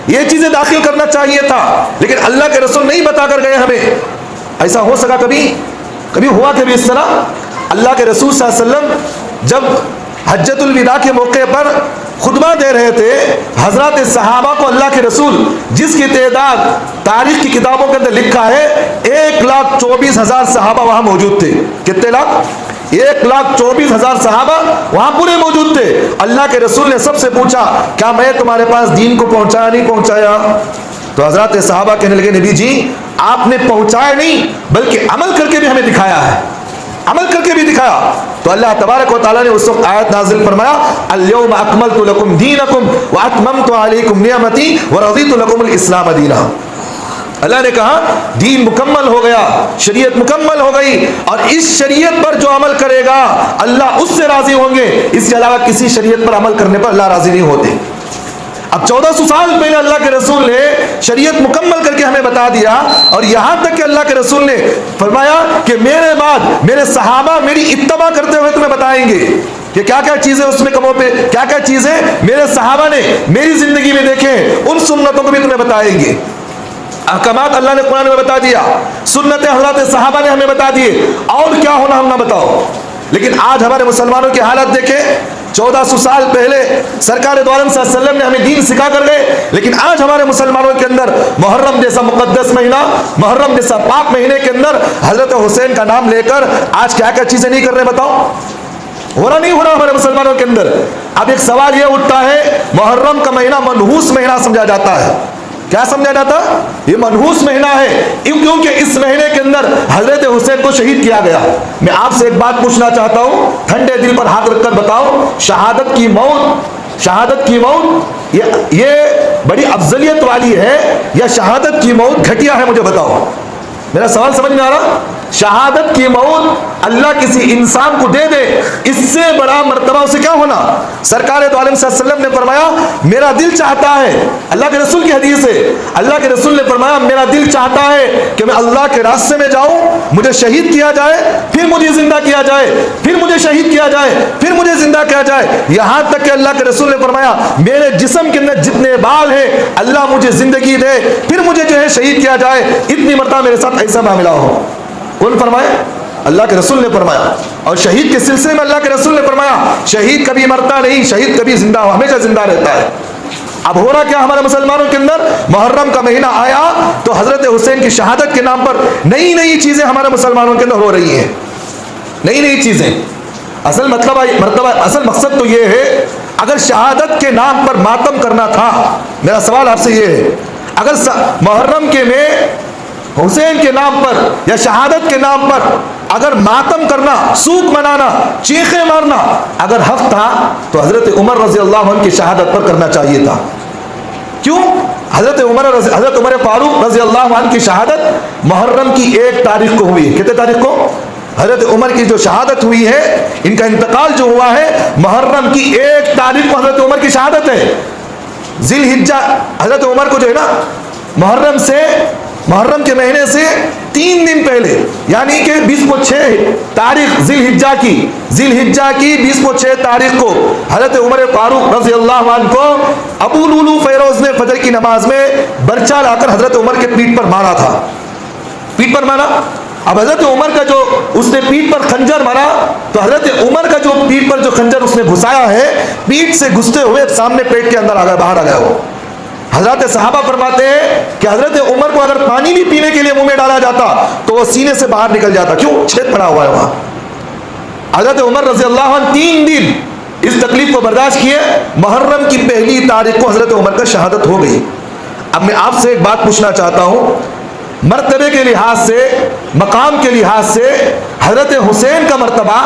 یہ چیزیں داخل کرنا چاہیے تھا, لیکن اللہ کے رسول نہیں بتا کر گئے ہمیں. ایسا ہو سکا کبھی ہوا کبھی اس طرح؟ اللہ کے رسول صلی اللہ علیہ وسلم جب حجۃ الوداع کے موقع پر خطبہ دے رہے تھے, حضرات صحابہ کو اللہ کے رسول, جس کی تعداد تاریخ کی کتابوں کے اندر لکھا ہے 1,24,000 صحابہ وہاں موجود تھے. کتنے لاکھ؟ 1,24,000 صحابہ وہاں پورے موجود تھے. اللہ کے رسول نے سب سے پوچھا کیا میں تمہارے پاس دین کو پہنچایا نہیں پہنچایا؟ تو حضرات صحابہ کہنے لگے نبی جی آپ نے پہنچایا نہیں بلکہ عمل کر کے بھی ہمیں دکھایا ہے, عمل کر کے بھی دکھایا. تو اللہ تبارک و تعالیٰ نے اس وقت آیت نازل فرمایا الیوم اکملت لکم دینکم واتممت علیکم نعمتی ورضیت لکم الاسلام دینا. اللہ نے کہا دین مکمل ہو گیا, شریعت مکمل ہو گئی, اور اس شریعت پر جو عمل کرے گا اللہ اس سے راضی ہوں گے. اس کے علاوہ کسی شریعت پر عمل کرنے پر اللہ راضی نہیں ہوتے. اب 1400 سال پہلے اللہ کے رسول نے شریعت مکمل کر کے ہمیں بتا دیا, اور یہاں تک کہ اللہ کے رسول نے فرمایا کہ میرے بعد میرے صحابہ میری اتباع کرتے ہوئے تمہیں بتائیں گے کہ کیا کیا چیزیں اس میں کموں پہ, کیا کیا چیزیں میرے صحابہ نے میری زندگی میں دیکھیں, ان سنتوں کو بھی تمہیں بتائیں گے. احکامات اللہ نے قرآن میں بتا دیا, سنت حضرات صحابہ نے ہمیں بتا دیے, اور کیا ہونا ہم نہ بتاؤ. لیکن آج ہمارے مسلمانوں کی حالت دیکھیں, 1400 سال پہلے سرکار دو عالم صلی اللہ علیہ وسلم نے ہمیں دین سکھا کر گئے، لیکن آج ہمارے مسلمانوں کے اندر محرم جیسا مقدس مہینہ، محرم جیسا پاک مہینے کے اندر حضرت حسین کا نام لے کر آج کیا کیا چیزیں نہیں کر رہے؟ بتاؤ، ہو رہا نہیں ہو رہا ہمارے مسلمانوں کے اندر؟ اب ایک سوال یہ اٹھتا ہے، محرم کا مہینہ منحوس مہینہ سمجھا جاتا ہے، کیا سمجھا جاتا؟ یہ منحوس مہینہ ہے کیونکہ اس مہینے کے اندر حضرت حسین کو شہید کیا گیا۔ میں آپ سے ایک بات پوچھنا چاہتا ہوں، ٹھنڈے دل پر ہاتھ رکھ کر بتاؤ، شہادت کی موت یہ بڑی افضلیت والی ہے یا شہادت کی موت گھٹیا ہے؟ مجھے بتاؤ، میرا سوال سمجھ میں آ رہا؟ شہادت کی موت اللہ کسی انسان کو دے دے، اس سے بڑا مرتبہ اسے کیا ہونا؟ سرکار دو عالم صلی اللہ علیہ وسلم نے فرمایا میرا دل چاہتا ہے، اللہ کے رسول کی حدیث ہے، اللہ کے رسول نے فرمایا میرا دل چاہتا ہے کہ میں اللہ کے راستے میں جاؤں، مجھے شہید کیا جائے، پھر مجھے زندہ کیا جائے، پھر مجھے شہید کیا جائے، پھر مجھے زندہ کیا جائے، یہاں تک کہ اللہ کے رسول نے فرمایا میرے جسم کے اندر جتنے بال ہیں اللہ مجھے زندگی دے، پھر مجھے جو ہے شہید کیا جائے، اتنی مرتبہ میرے ساتھ ایسا معاملہ ہو۔ کون فرمایا؟ اللہ کے رسول نے فرمایا۔ اور شہید کے سلسلے میں اللہ کے رسول نے فرمایا شہید کبھی مرتا نہیں، شہید کبھی زندہ، ہمیشہ زندہ رہتا ہے۔ اب ہو رہا کیا ہمارے مسلمانوں کے اندر؟ محرم کا مہینہ آیا تو حضرت حسین کی شہادت کے نام پر نئی نئی چیزیں ہمارے مسلمانوں کے اندر ہو رہی ہیں، نئی نئی چیزیں۔ اصل مقصد تو یہ ہے، اگر شہادت کے نام پر ماتم کرنا تھا، میرا سوال آپ سے یہ ہے، اگر محرم کے میں حسین کے نام پر یا شہادت کے نام پر اگر ماتم کرنا، سوگ منانا، چیخیں مارنا اگر حق تھا تو حضرت عمر رضی اللہ عنہ کی شہادت پر کرنا چاہیے تھا۔ کیوں؟ حضرت عمر فاروق رضی اللہ عنہ کی شہادت محرم کی 1 تاریخ کو ہوئی ہے۔ کتنے تاریخ کو؟ حضرت عمر کی جو شہادت ہوئی ہے، ان کا انتقال جو ہوا ہے، محرم کی 1 تاریخ کو حضرت عمر کی شہادت ہے۔ ذی الحجہ، حضرت عمر کو جو ہے نا محرم کے مہینے سے 3 دن پہلے، یعنی کہ 20/6 تاریخ ذی الحجہ کی 20/6 تاریخ کو حضرت عمر فاروق رضی اللہ عنہ کو ابو لولو فیروز نے فجر کی نماز میں برچا لا کر حضرت عمر کے پیٹھ پر مارا تھا، پیٹھ پر مارا۔ اب حضرت عمر کا جو اس نے پیٹھ پر خنجر مارا، تو حضرت عمر کا جو پیٹھ پر جو خنجر اس نے گھسایا ہے، پیٹھ سے گھستے ہوئے سامنے پیٹ کے اندر آ گیا، باہر آ گیا وہ۔ حضرت صحابہ فرماتے ہیں کہ حضرت عمر کو اگر پانی بھی پینے کے لیے منہ میں ڈالا جاتا تو وہ سینے سے باہر نکل جاتا، کیوں؟ چھید پڑا ہوا ہے وہاں۔ حضرت عمر رضی اللہ عنہ 3 دن اس تکلیف کو برداشت کیے، محرم کی 1 تاریخ کو حضرت عمر کا شہادت ہو گئی۔ اب میں آپ سے ایک بات پوچھنا چاہتا ہوں، مرتبے کے لحاظ سے، مقام کے لحاظ سے حضرت حسین کا مرتبہ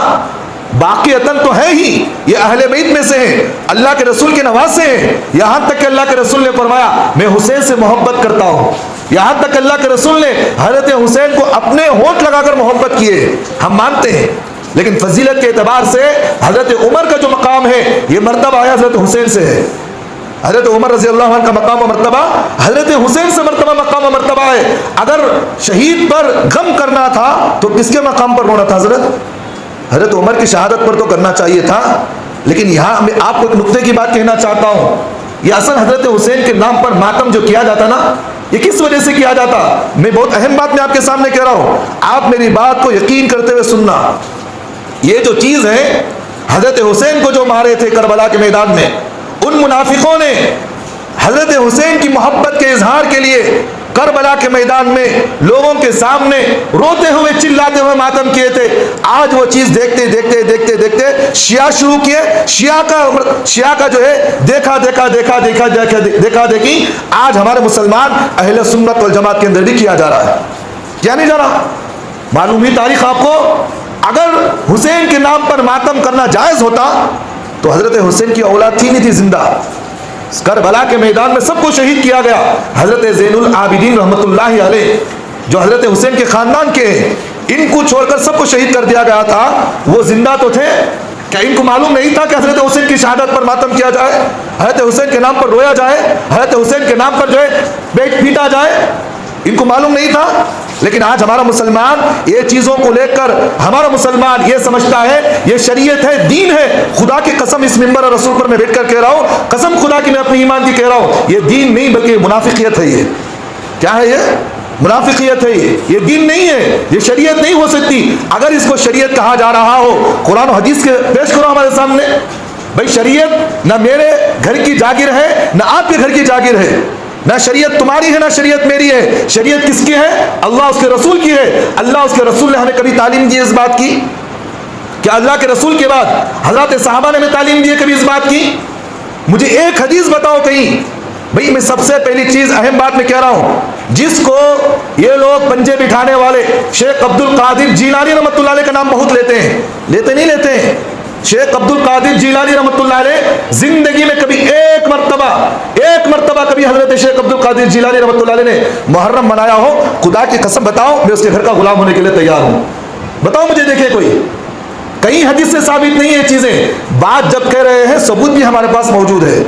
باقیتاً تو ہے ہی، یہ اہل بیت میں سے ہیں، اللہ کے رسول کے نواسے ہیں، یہاں تک کہ اللہ کے رسول نے فرمایا میں حسین سے محبت کرتا ہوں، یہاں تک اللہ کے رسول نے حضرت حسین کو اپنے ہونٹ لگا کر محبت کیے، ہم مانتے ہیں، لیکن فضیلت کے اعتبار سے حضرت عمر کا جو مقام ہے یہ مرتبہ آیا حضرت حسین سے ہے۔ حضرت عمر رضی اللہ عنہ کا مقام و مرتبہ حضرت حسین سے مقام و مرتبہ ہے۔ اگر شہید پر غم کرنا تھا تو کس کے مقام پر ہونا تھا؟ حضرت عمر کی شہادت پر تو کرنا چاہیے تھا۔ لیکن یہاں میں آپ کو ایک نقطے کی بات کہنا چاہتا ہوں، یہ اصل حضرت حسین کے نام پر ماتم جو کیا جاتا نا، یہ کس وجہ سے کیا جاتا؟ میں بہت اہم بات میں آپ کے سامنے کہہ رہا ہوں، آپ میری بات کو یقین کرتے ہوئے سننا۔ یہ جو چیز ہے، حضرت حسین کو جو مارے تھے کربلا کے میدان میں، ان منافقوں نے حضرت حسین کی محبت کے اظہار کے لیے کربلا کے میدان میں لوگوں کے سامنے روتے ہوئے چلاتے ہوئے ماتم کیے تھے۔ آج وہ چیز دیکھتے دیکھتے دیکھتے دیکھتے شیعہ شروع کیے، شیعہ کا جو ہے دیکھا دیکھی آج ہمارے مسلمان اہل سنت والجماعت کے اندر بھی کیا جا رہا ہے۔ کیا نہیں جا رہا؟ معلوم ہوئی تاریخ آپ کو، اگر حسین کے نام پر ماتم کرنا جائز ہوتا تو حضرت حسین کی اولاد تھی نہیں تھی زندہ، کربلا کے میدان میں سب کو شہید کیا گیا۔ حضرت زین العابدین رحمت اللہ علیہ جو حضرت حسین کے خاندان کے ہیں، ان کو چھوڑ کر سب کو شہید کر دیا گیا تھا، وہ زندہ تو تھے، کیا ان کو معلوم نہیں تھا کہ حضرت حسین کی شہادت پر ماتم کیا جائے، حضرت حسین کے نام پر رویا جائے، حضرت حسین کے نام پر جو ہے پیٹ پیٹا جائے؟ ان کو معلوم نہیں تھا۔ لیکن آج ہمارا مسلمان یہ چیزوں کو لے کر، ہمارا مسلمان یہ سمجھتا ہے یہ شریعت ہے، دین ہے۔ خدا کی قسم اس منبر اور رسول پر میں بیٹھ کر کہہ رہا ہوں، قسم خدا کی میں اپنی ایمان کی کہہ رہا ہوں، یہ دین نہیں بلکہ منافقیت ہے۔ یہ کیا ہے؟ یہ منافقیت ہے، یہ دین نہیں ہے، یہ شریعت نہیں ہو سکتی۔ اگر اس کو شریعت کہا جا رہا ہو، قرآن و حدیث کے پیش کرو ہمارے سامنے، بھائی شریعت نہ میرے گھر کی جاگیر ہے نہ آپ کے گھر کی جاگیر ہے، نہ شریعت تمہاری ہے نہ شریعت میری ہے، شریعت کس کی ہے؟ اللہ اس کے رسول کی ہے۔ اللہ اس کے رسول نے ہمیں کبھی تعلیم دی اس بات کی؟ کیا اللہ کے رسول کے بعد حضرات صحابہ نے ہمیں تعلیم دی ہے کبھی اس بات کی؟ مجھے ایک حدیث بتاؤ کہیں۔ بھئی میں سب سے پہلی چیز اہم بات میں کہہ رہا ہوں، جس کو یہ لوگ پنجے بٹھانے والے شیخ عبد القادر جیلانی رحمۃ اللہ علیہ کا نام بہت لیتے ہیں، لیتے نہیں لیتے ہیں؟ شیخ عبد القادر جیلانی رحمۃ اللہ علیہ زندگی میں کبھی ایک مرتبہ کبھی حضرت شیخ عبد القادر جیلانی رحمۃ اللہ علیہ نے محرم منایا ہو؟ خدا کی قسم بتاؤ، میں اس کے گھر کا غلام ہونے کے لیے تیار ہوں۔ بتاؤ مجھے، دیکھے کوئی، کئی حدیث سے ثابت نہیں ہے چیزیں، بات جب کہہ رہے ہیں ثبوت بھی ہمارے پاس موجود ہے۔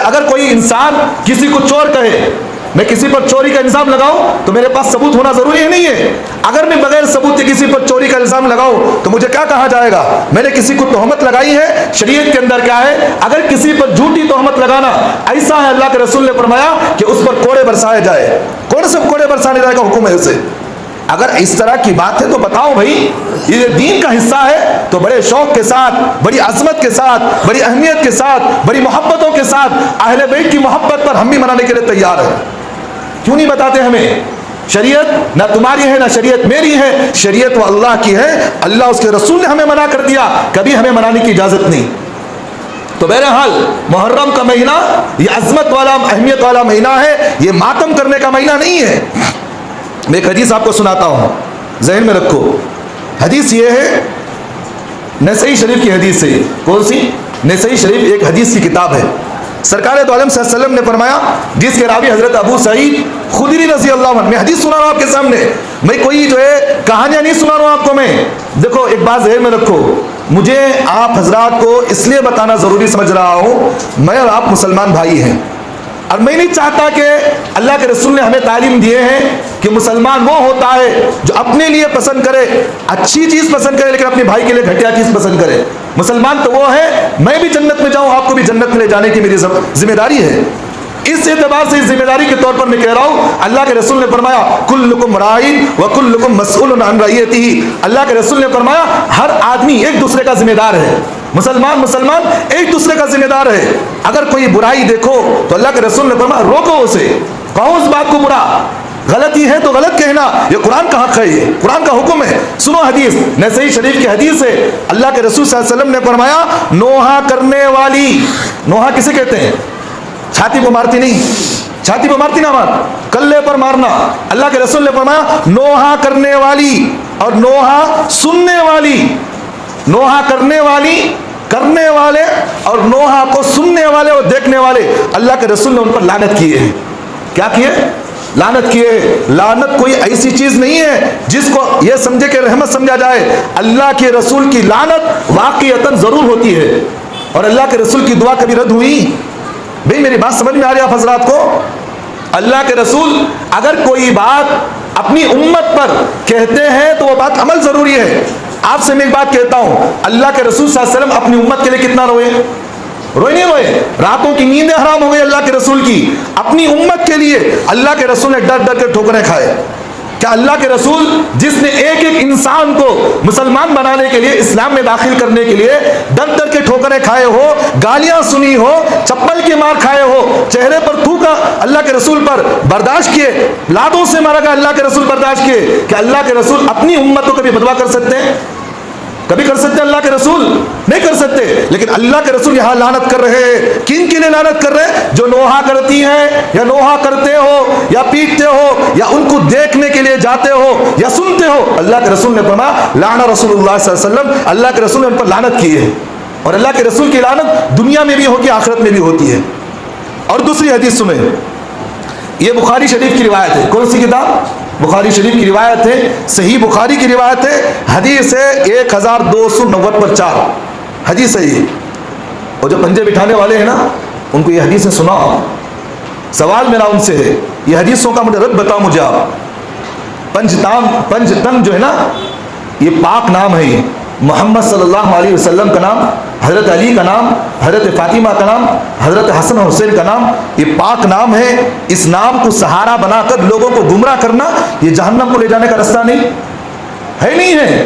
اگر کوئی انسان کسی کو چور کہے، میں کسی پر چوری کا الزام لگاؤں تو میرے پاس ثبوت ہونا ضروری ہے نہیں ہے؟ اگر میں بغیر ثبوت کے کسی پر چوری کا الزام لگاؤں تو مجھے کیا کہا جائے گا؟ میں نے کسی کو تہمت لگائی ہے۔ شریعت کے اندر کیا ہے؟ اگر کسی پر جھوٹی تہمت لگانا ایسا ہے، اللہ کے رسول نے فرمایا کہ اس پر کوڑے برسائے جائے۔ کون سے کوڑے برسانے جائے کا حکم ہے اسے؟ اگر اس طرح کی بات ہے تو بتاؤ بھائی، یہ دین کا حصہ ہے تو بڑے شوق کے ساتھ، بڑی عظمت کے ساتھ، بڑی اہمیت کے ساتھ، بڑی محبتوں کے ساتھ اہل بیت کی محبت پر ہم بھی منانے کے لیے تیار ہیں۔ کیوں نہیں بتاتے ہمیں؟ شریعت نہ تمہاری ہے نہ شریعت میری ہے، شریعت وہ اللہ کی ہے، اللہ اس کے رسول نے ہمیں منع کر دیا، کبھی ہمیں منانے کی اجازت نہیں۔ تو بہرحال محرم کا مہینہ یہ عظمت والا، اہمیت والا مہینہ ہے، یہ ماتم کرنے کا مہینہ نہیں ہے۔ میں ایک حدیث آپ کو سناتا ہوں، ذہن میں رکھو۔ حدیث یہ ہے نسائی شریف کی حدیث ہے۔ کون سی؟ نسائی شریف ایک حدیث کی کتاب ہے۔ سرکار دو عالم صلی اللہ علیہ وسلم نے فرمایا، جس کے راوی حضرت ابو سعید خدری رضی اللہ عنہ، میں حدیث سنا رہا ہوں آپ کے سامنے، میں کوئی جو ہے کہانیاں نہیں سنا رہا ہوں آپ کو۔ میں دیکھو ایک بات ذہن میں رکھو، مجھے آپ حضرات کو اس لیے بتانا ضروری سمجھ رہا ہوں، میں اور آپ مسلمان بھائی ہیں، اور میں نہیں چاہتا کہ اللہ کے رسول نے ہمیں تعلیم دیے ہیں کہ مسلمان وہ ہوتا ہے جو اپنے لیے پسند کرے اچھی چیز پسند کرے لیکن اپنے بھائی کے لیے گھٹیا چیز پسند کرے۔ مسلمان تو وہ ہے، میں بھی جنت میں جاؤں، آپ کو بھی جنت میں لے جانے کی میری ذمہ داری ہے۔ اس اعتبار سے اس ذمہ داری کے طور پر میں کہہ رہا ہوں، اللہ کے رسول نے فرمایا کلکم راعٍ وکلکم مسئول عن رعیتہ۔ اللہ کے رسول نے فرمایا ہر آدمی ایک دوسرے کا ذمہ دار ہے، مسلمان ایک دوسرے کا ذمہ دار ہے۔ اگر کوئی برائی دیکھو تو اللہ کے رسول نے فرمایا روکو اسے، کہو اس بات کو برا، غلطی ہے تو غلط کہنا، یہ قرآن کا حق ہے، یہ قرآن کا حکم ہے۔ سنو حدیث، نسائی شریف کی حدیث ہے، اللہ کے رسول صلی اللہ علیہ وسلم نے فرمایا نوحہ کرنے والی، نوحہ کسے کہتے ہیں؟ چھاتی پہ مارتی نہیں، چھاتی پہ مارتی نہ مار، کلے پر مارنا۔ اللہ کے رسول نے فرمایا نوحہ کرنے والی اور نوحہ سننے والی، نوحہ کرنے والے اور نوحہ کو سننے والے اور دیکھنے والے، اللہ کے رسول نے ان پر لعنت کیے ہیں۔ کیا کیے؟ لعنت کیے۔ لعنت کوئی ایسی چیز نہیں ہے جس کو یہ سمجھے کہ رحمت سمجھا جائے، اللہ کے رسول کی لعنت واقعتاً ضرور ہوتی ہے، اور اللہ کے رسول کی دعا کبھی رد ہوئی؟ بھئی میری بات سمجھ میں آ رہی ہے آپ حضرات کو؟ اللہ کے رسول اگر کوئی بات اپنی امت پر کہتے ہیں تو وہ بات عمل ضروری ہے۔ آپ سے میں ایک بات کہتا ہوں، اللہ کے رسول صلی اللہ علیہ وسلم اپنی امت کے لیے کتنا روئے؟ روئے نہیں روئے؟ راتوں کی نیندیں حرام ہو گئی اللہ کے رسول کی، اپنی امت کے لیے اللہ کے رسول نے ڈر ڈر کے ٹھوکریں کھائے۔ کیا اللہ کے رسول جس نے ایک ایک انسان کو مسلمان بنانے کے لیے، اسلام میں داخل کرنے کے لیے ڈر ڈر کے ٹھوکریں کھائے ہو، گالیاں سنی ہو، چپل کی مار کھائے ہو، چہرے پر تھوکا اللہ کے رسول پر برداشت کیے، لاتوں سے مارا گیا اللہ کے رسول برداشت کیے، کہ اللہ کے رسول اپنی امت کو کبھی بدوا کر سکتے ہیں؟ کبھی کر سکتے اللہ کے رسول؟ نہیں کر سکتے۔ لیکن اللہ کے رسول یہاں لعنت کر رہے ہیں، کن کے لیے لعنت کر رہے ہیں؟ جو نوحہ کرتی ہیں یا نوحہ کرتے ہو یا پیٹتے ہو یا ان کو دیکھنے کے لیے جاتے ہو یا سنتے ہو۔ اللہ کے رسول نے فرمایا لعن رسول اللہ صلی اللہ علیہ وسلم، اللہ کے رسول نے ان پر لعنت کی ہے، اور اللہ کے رسول کی لعنت دنیا میں بھی ہوتی ہے، آخرت میں بھی ہوتی ہے۔ اور دوسری حدیث سنیں، یہ بخاری شریف کی روایت ہے۔ کون سی کتاب؟ بخاری شریف کی روایت ہے، صحیح بخاری کی روایت ہے، حدیث ہے 1290 پر 4 حدیث ہے یہ۔ اور جو پنجے بٹھانے والے ہیں نا ان کو یہ حدیثیں سناؤ۔ سوال میرا ان سے ہے، یہ حدیثوں کا مجھے رد بتاؤ مجھے آپ۔ پنج تن جو ہے نا یہ پاک نام ہے، یہ محمد صلی اللہ علیہ وسلم کا نام، حضرت علی کا نام، حضرت فاطمہ کا نام، حضرت حسن اور حسین کا نام، یہ پاک نام ہے۔ اس نام کو سہارا بنا کر لوگوں کو گمراہ کرنا یہ جہنم کو لے جانے کا راستہ نہیں ہے، نہیں ہے۔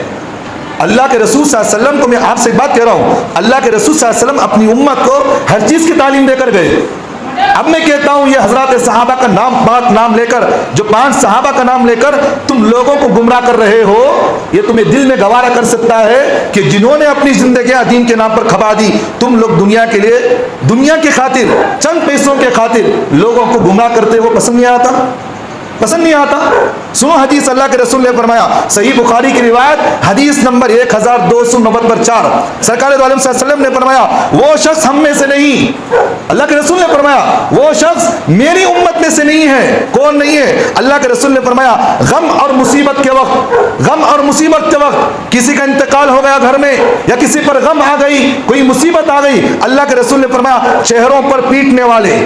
اللہ کے رسول صلی اللہ علیہ وسلم کو، میں آپ سے ایک بات کہہ رہا ہوں، اللہ کے رسول صلی اللہ علیہ وسلم اپنی امت کو ہر چیز کی تعلیم دے کر گئے۔ اب میں کہتا ہوں یہ حضرات صحابہ کا نام لے کر، جو 5 صحابہ کا نام لے کر تم لوگوں کو گمراہ کر رہے ہو، یہ تمہیں دل میں گوارا کر سکتا ہے کہ جنہوں نے اپنی زندگیاں دین کے نام پر کھپا دی، تم لوگ دنیا کے لیے، دنیا کی خاطر، چند پیسوں کے خاطر لوگوں کو گمراہ کرتے ہو، پسند نہیں آتا؟ پسند نہیں آتا؟ سنو حدیث اللہ کے رسول نے فرمایا، صحیح بخاری کی روایت حدیث نمبر 1294، سرکار دو عالم صلی اللہ علیہ وسلم نے فرمایا وہ شخص ہم میں سے نہیں، اللہ کے رسول نے فرمایا وہ شخص میری امت میں سے نہیں ہے۔ کون نہیں ہے؟ اللہ کے رسول نے فرمایا غم اور مصیبت کے وقت، غم اور مصیبت کے وقت کسی کا انتقال ہو گیا گھر میں، یا کسی پر غم آ گئی، کوئی مصیبت آ گئی، اللہ کے رسول نے فرمایا چہروں پر پیٹنے والے،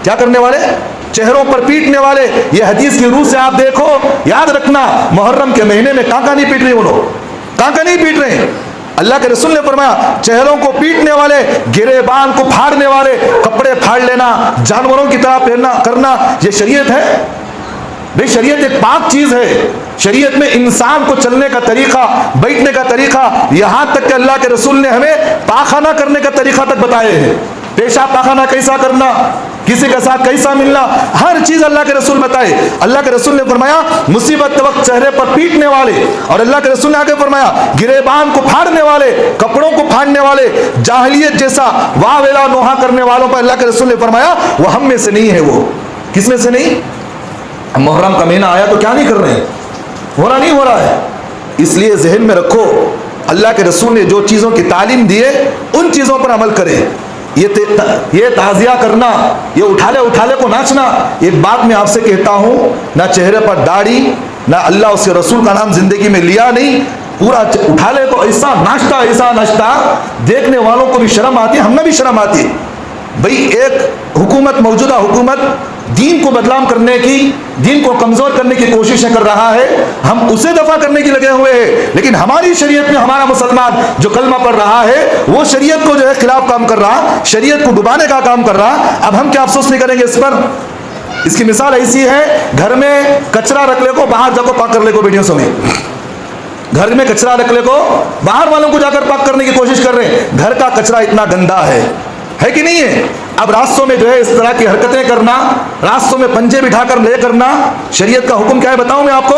کیا کرنے والے؟ چہروں پر پیٹنے والے۔ یہ حدیث کی روح سے آپ دیکھو، یاد رکھنا محرم کے مہینے میں کہاں نہیں پیٹ رہے وہ لوگ، کہاں نہیں پیٹ رہے۔ اللہ کے رسول نے فرمایا چہروں کو پیٹنے والے، گریبان کو پھاڑنے والے، کپڑے پھاڑ لینا، جانوروں کی طرح پہننا کرنا، یہ شریعت ہے؟ بھئی شریعت ایک پاک چیز ہے۔ شریعت میں انسان کو چلنے کا طریقہ، بیٹھنے کا طریقہ، یہاں تک کہ اللہ کے رسول نے ہمیں پاخانہ کرنے کا طریقہ تک بتائے ہیں۔ پیشاب پاخانہ کیسا کرنا، کسی کے ساتھ کیسا ملنا، ہر چیز اللہ کے رسول بتائے۔ اللہ کے رسول نے فرمایا مصیبت کے وقت چہرے پر پیٹنے والے، اور اللہ کے رسول نے آگے فرمایا گریبان کو پھاڑنے والے، کپڑوں کو پھاڑنے والے، جاہلیت جیسا واہ ویلا نوحہ کرنے والوں پر اللہ کے رسول نے فرمایا وہ ہم میں سے نہیں ہے۔ وہ کس میں سے نہیں؟ محرم کا مہینہ آیا تو کیا نہیں کر رہے ہیں؟ ہو رہا نہیں ہو رہا ہے؟ اس لیے ذہن میں رکھو اللہ کے رسول نے جو چیزوں کی تعلیم دی ہے ان چیزوں پر عمل کرے۔ یہ تعزیہ کرنا، یہ اٹھا لے کو ناچنا، ایک بات میں آپ سے کہتا ہوں، نہ چہرے پر داڑھی، نہ اللہ اس کے رسول کا نام زندگی میں لیا نہیں، پورا اٹھا لے کو ایسا ناشتہ دیکھنے والوں کو بھی شرم آتی ہے، ہمیں بھی شرم آتی ہے۔ بھئی ایک حکومت، موجودہ حکومت دین کو بدنام کرنے کی، دین کو کمزور کرنے کی کوششیں کر رہا ہے، ہم اسے دفع کرنے کی لگے ہوئے ہیں، لیکن ہماری شریعت میں ہمارا مسلمان جو کلمہ پڑھ رہا ہے وہ شریعت کو جو ہے خلاف کام کر رہا، شریعت کو ڈبانے کا کام کر رہا۔ اب ہم کیا افسوس نہیں کریں گے اس پر؟ اس کی مثال ایسی ہے، گھر میں کچرا رکھ لے کو، باہر جا کو پاک کر لے کو، بیٹیوں سمیں گھر میں کچرا رکھ لے کو، باہر والوں کو جا کر پاک کرنے کی کوشش کر رہے ہیں۔ گھر کا کچرا اتنا گندا ہے کہ نہیں ہے؟ اب راستوں میں جو ہے اس طرح کی حرکتیں کرنا، راستوں میں پنجے بٹھا کر لے کرنا، شریعت کا حکم کیا ہے بتاؤں میں آپ کو؟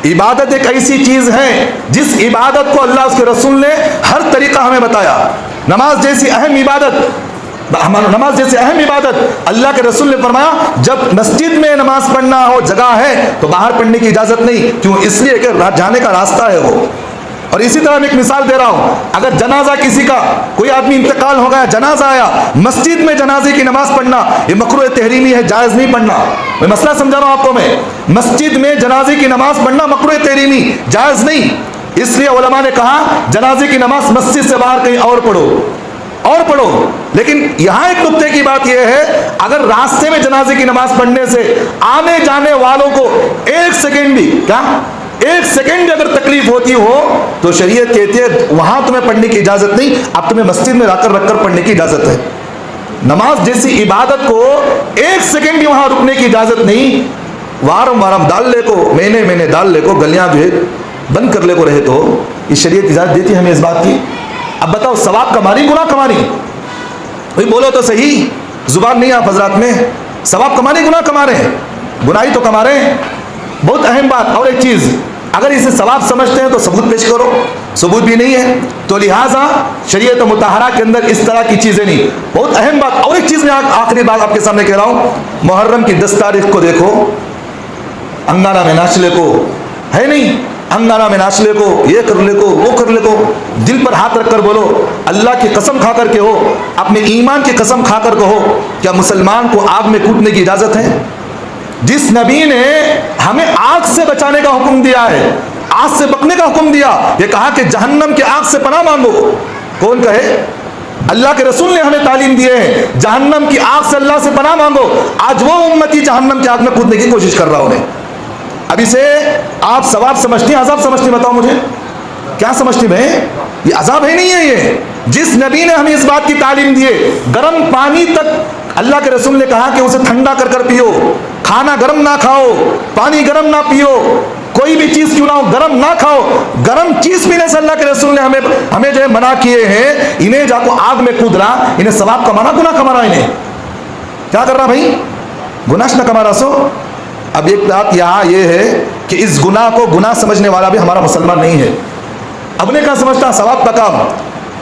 عبادت ایک ایسی چیز ہے جس عبادت کو اللہ اس کے رسول نے ہر طریقہ ہمیں بتایا۔ نماز جیسی اہم عبادت اللہ کے رسول نے فرمایا جب مسجد میں نماز پڑھنا ہو جگہ ہے تو باہر پڑھنے کی اجازت نہیں، کیوں؟ اس لیے کہ جانے کا راستہ ہے وہ۔ اور اسی طرح میں ایک مثال دے رہا ہوں، اگر جنازہ کسی کا، کوئی آدمی انتقال ہو گیا، جنازہ آیا، مسجد میں جنازے کی نماز پڑھنا یہ مکروہ تحریمی ہے، جائز نہیں پڑھنا۔ میں مسئلہ سمجھا رہا ہوں آپ کو، میں مسجد میں جنازے کی نماز پڑھنا مکروہ تحریمی، جائز نہیں۔ اس لیے علماء نے کہا جنازے کی نماز مسجد سے باہر کہیں اور پڑھو۔ لیکن یہاں ایک نقطے کی بات یہ ہے، اگر راستے میں جنازے کی نماز پڑھنے سے آنے جانے والوں کو ایک سیکنڈ بھی اگر تکلیف ہوتی ہو تو شریعت کہتی ہے وہاں تمہیں پڑھنے کی اجازت نہیں، اب تمہیں مسجد میں رکھ کر پڑھنے کی اجازت ہے۔ نماز جیسی عبادت کو ایک سیکنڈ بھی وہاں رکنے کی اجازت نہیں۔ وارم ڈال لے کو، مہینے ڈال لے کو، گلیاں جو ہے بند کر لے کو رہے تو یہ شریعت اجازت دیتی ہے ہمیں اس بات کی۔ اب بتاؤ ثواب کماری گناہ کماری؟ بھئی بولو تو صحیح، زبان نہیں آپ حضرات میں، ثواب کمانے گناہ کما رہے ہیں؟ گناہی تو کما رہے ہیں۔ بہت اہم بات اور ایک چیز، اگر اسے ثواب سمجھتے ہیں تو ثبوت پیش کرو، ثبوت بھی نہیں ہے تو لہٰذا شریعت مطہرہ کے اندر اس طرح کی چیزیں نہیں۔ بہت اہم بات اور ایک چیز میں آخری بات آپ کے سامنے کہہ رہا ہوں، محرم کی 10 تاریخ کو دیکھو، انگارہ میں ناچ لے کو ہے نہیں، انگارہ میں ناچ لے کو، یہ کر لے کو، وہ کر لے کو، دل پر ہاتھ رکھ کر بولو اللہ کی قسم کھا کر کے ہو، اپنے ایمان کی قسم کھا کر کہو، کیا مسلمان کو آگ میں کودنے کی اجازت ہے؟ جس نبی نے ہمیں آگ سے بچانے کا حکم دیا ہے، آگ سے بچنے کا حکم دیا، یہ کہا کہ جہنم کی آگ سے پناہ مانگو، کون کہے؟ اللہ کے رسول نے ہمیں تعلیم دیے ہیں جہنم کی آگ سے اللہ سے پناہ مانگو۔ آج وہ امتی جہنم کی آگ میں کودنے کی کوشش کر رہا ہوں۔ اب اسے آپ ثواب سمجھتی ہیں عذاب سمجھتی ہیں؟ بتاؤ مجھے کیا سمجھتی ہیں؟ یہ عذاب ہے نہیں ہے؟ یہ جس نبی نے ہمیں اس بات کی تعلیم دی ہے، گرم پانی تک اللہ کے رسول نے کہا کہ اسے ٹھنڈا کر کر پیو، کھانا گرم نہ کھاؤ، پانی گرم نہ پیو، کوئی بھی چیز کیوں نہ کھاؤ، گرم نہ کھاؤ، گرم چیز پینے سے اللہ کے رسول نے ہمیں جو ہے منع کیے ہیں. انہیں جا کو آگ میں کود رہا، انہیں ثواب کمانا گناہ کما رہا، انہیں کیا کر رہا بھائی؟ گناہ نہ کما رہا. سو اب ایک بات یہاں یہ ہے کہ اس گناہ کو گناہ سمجھنے والا بھی ہمارا مسلمان نہیں ہے. اب نے کیا سمجھتا ثواب کا کام،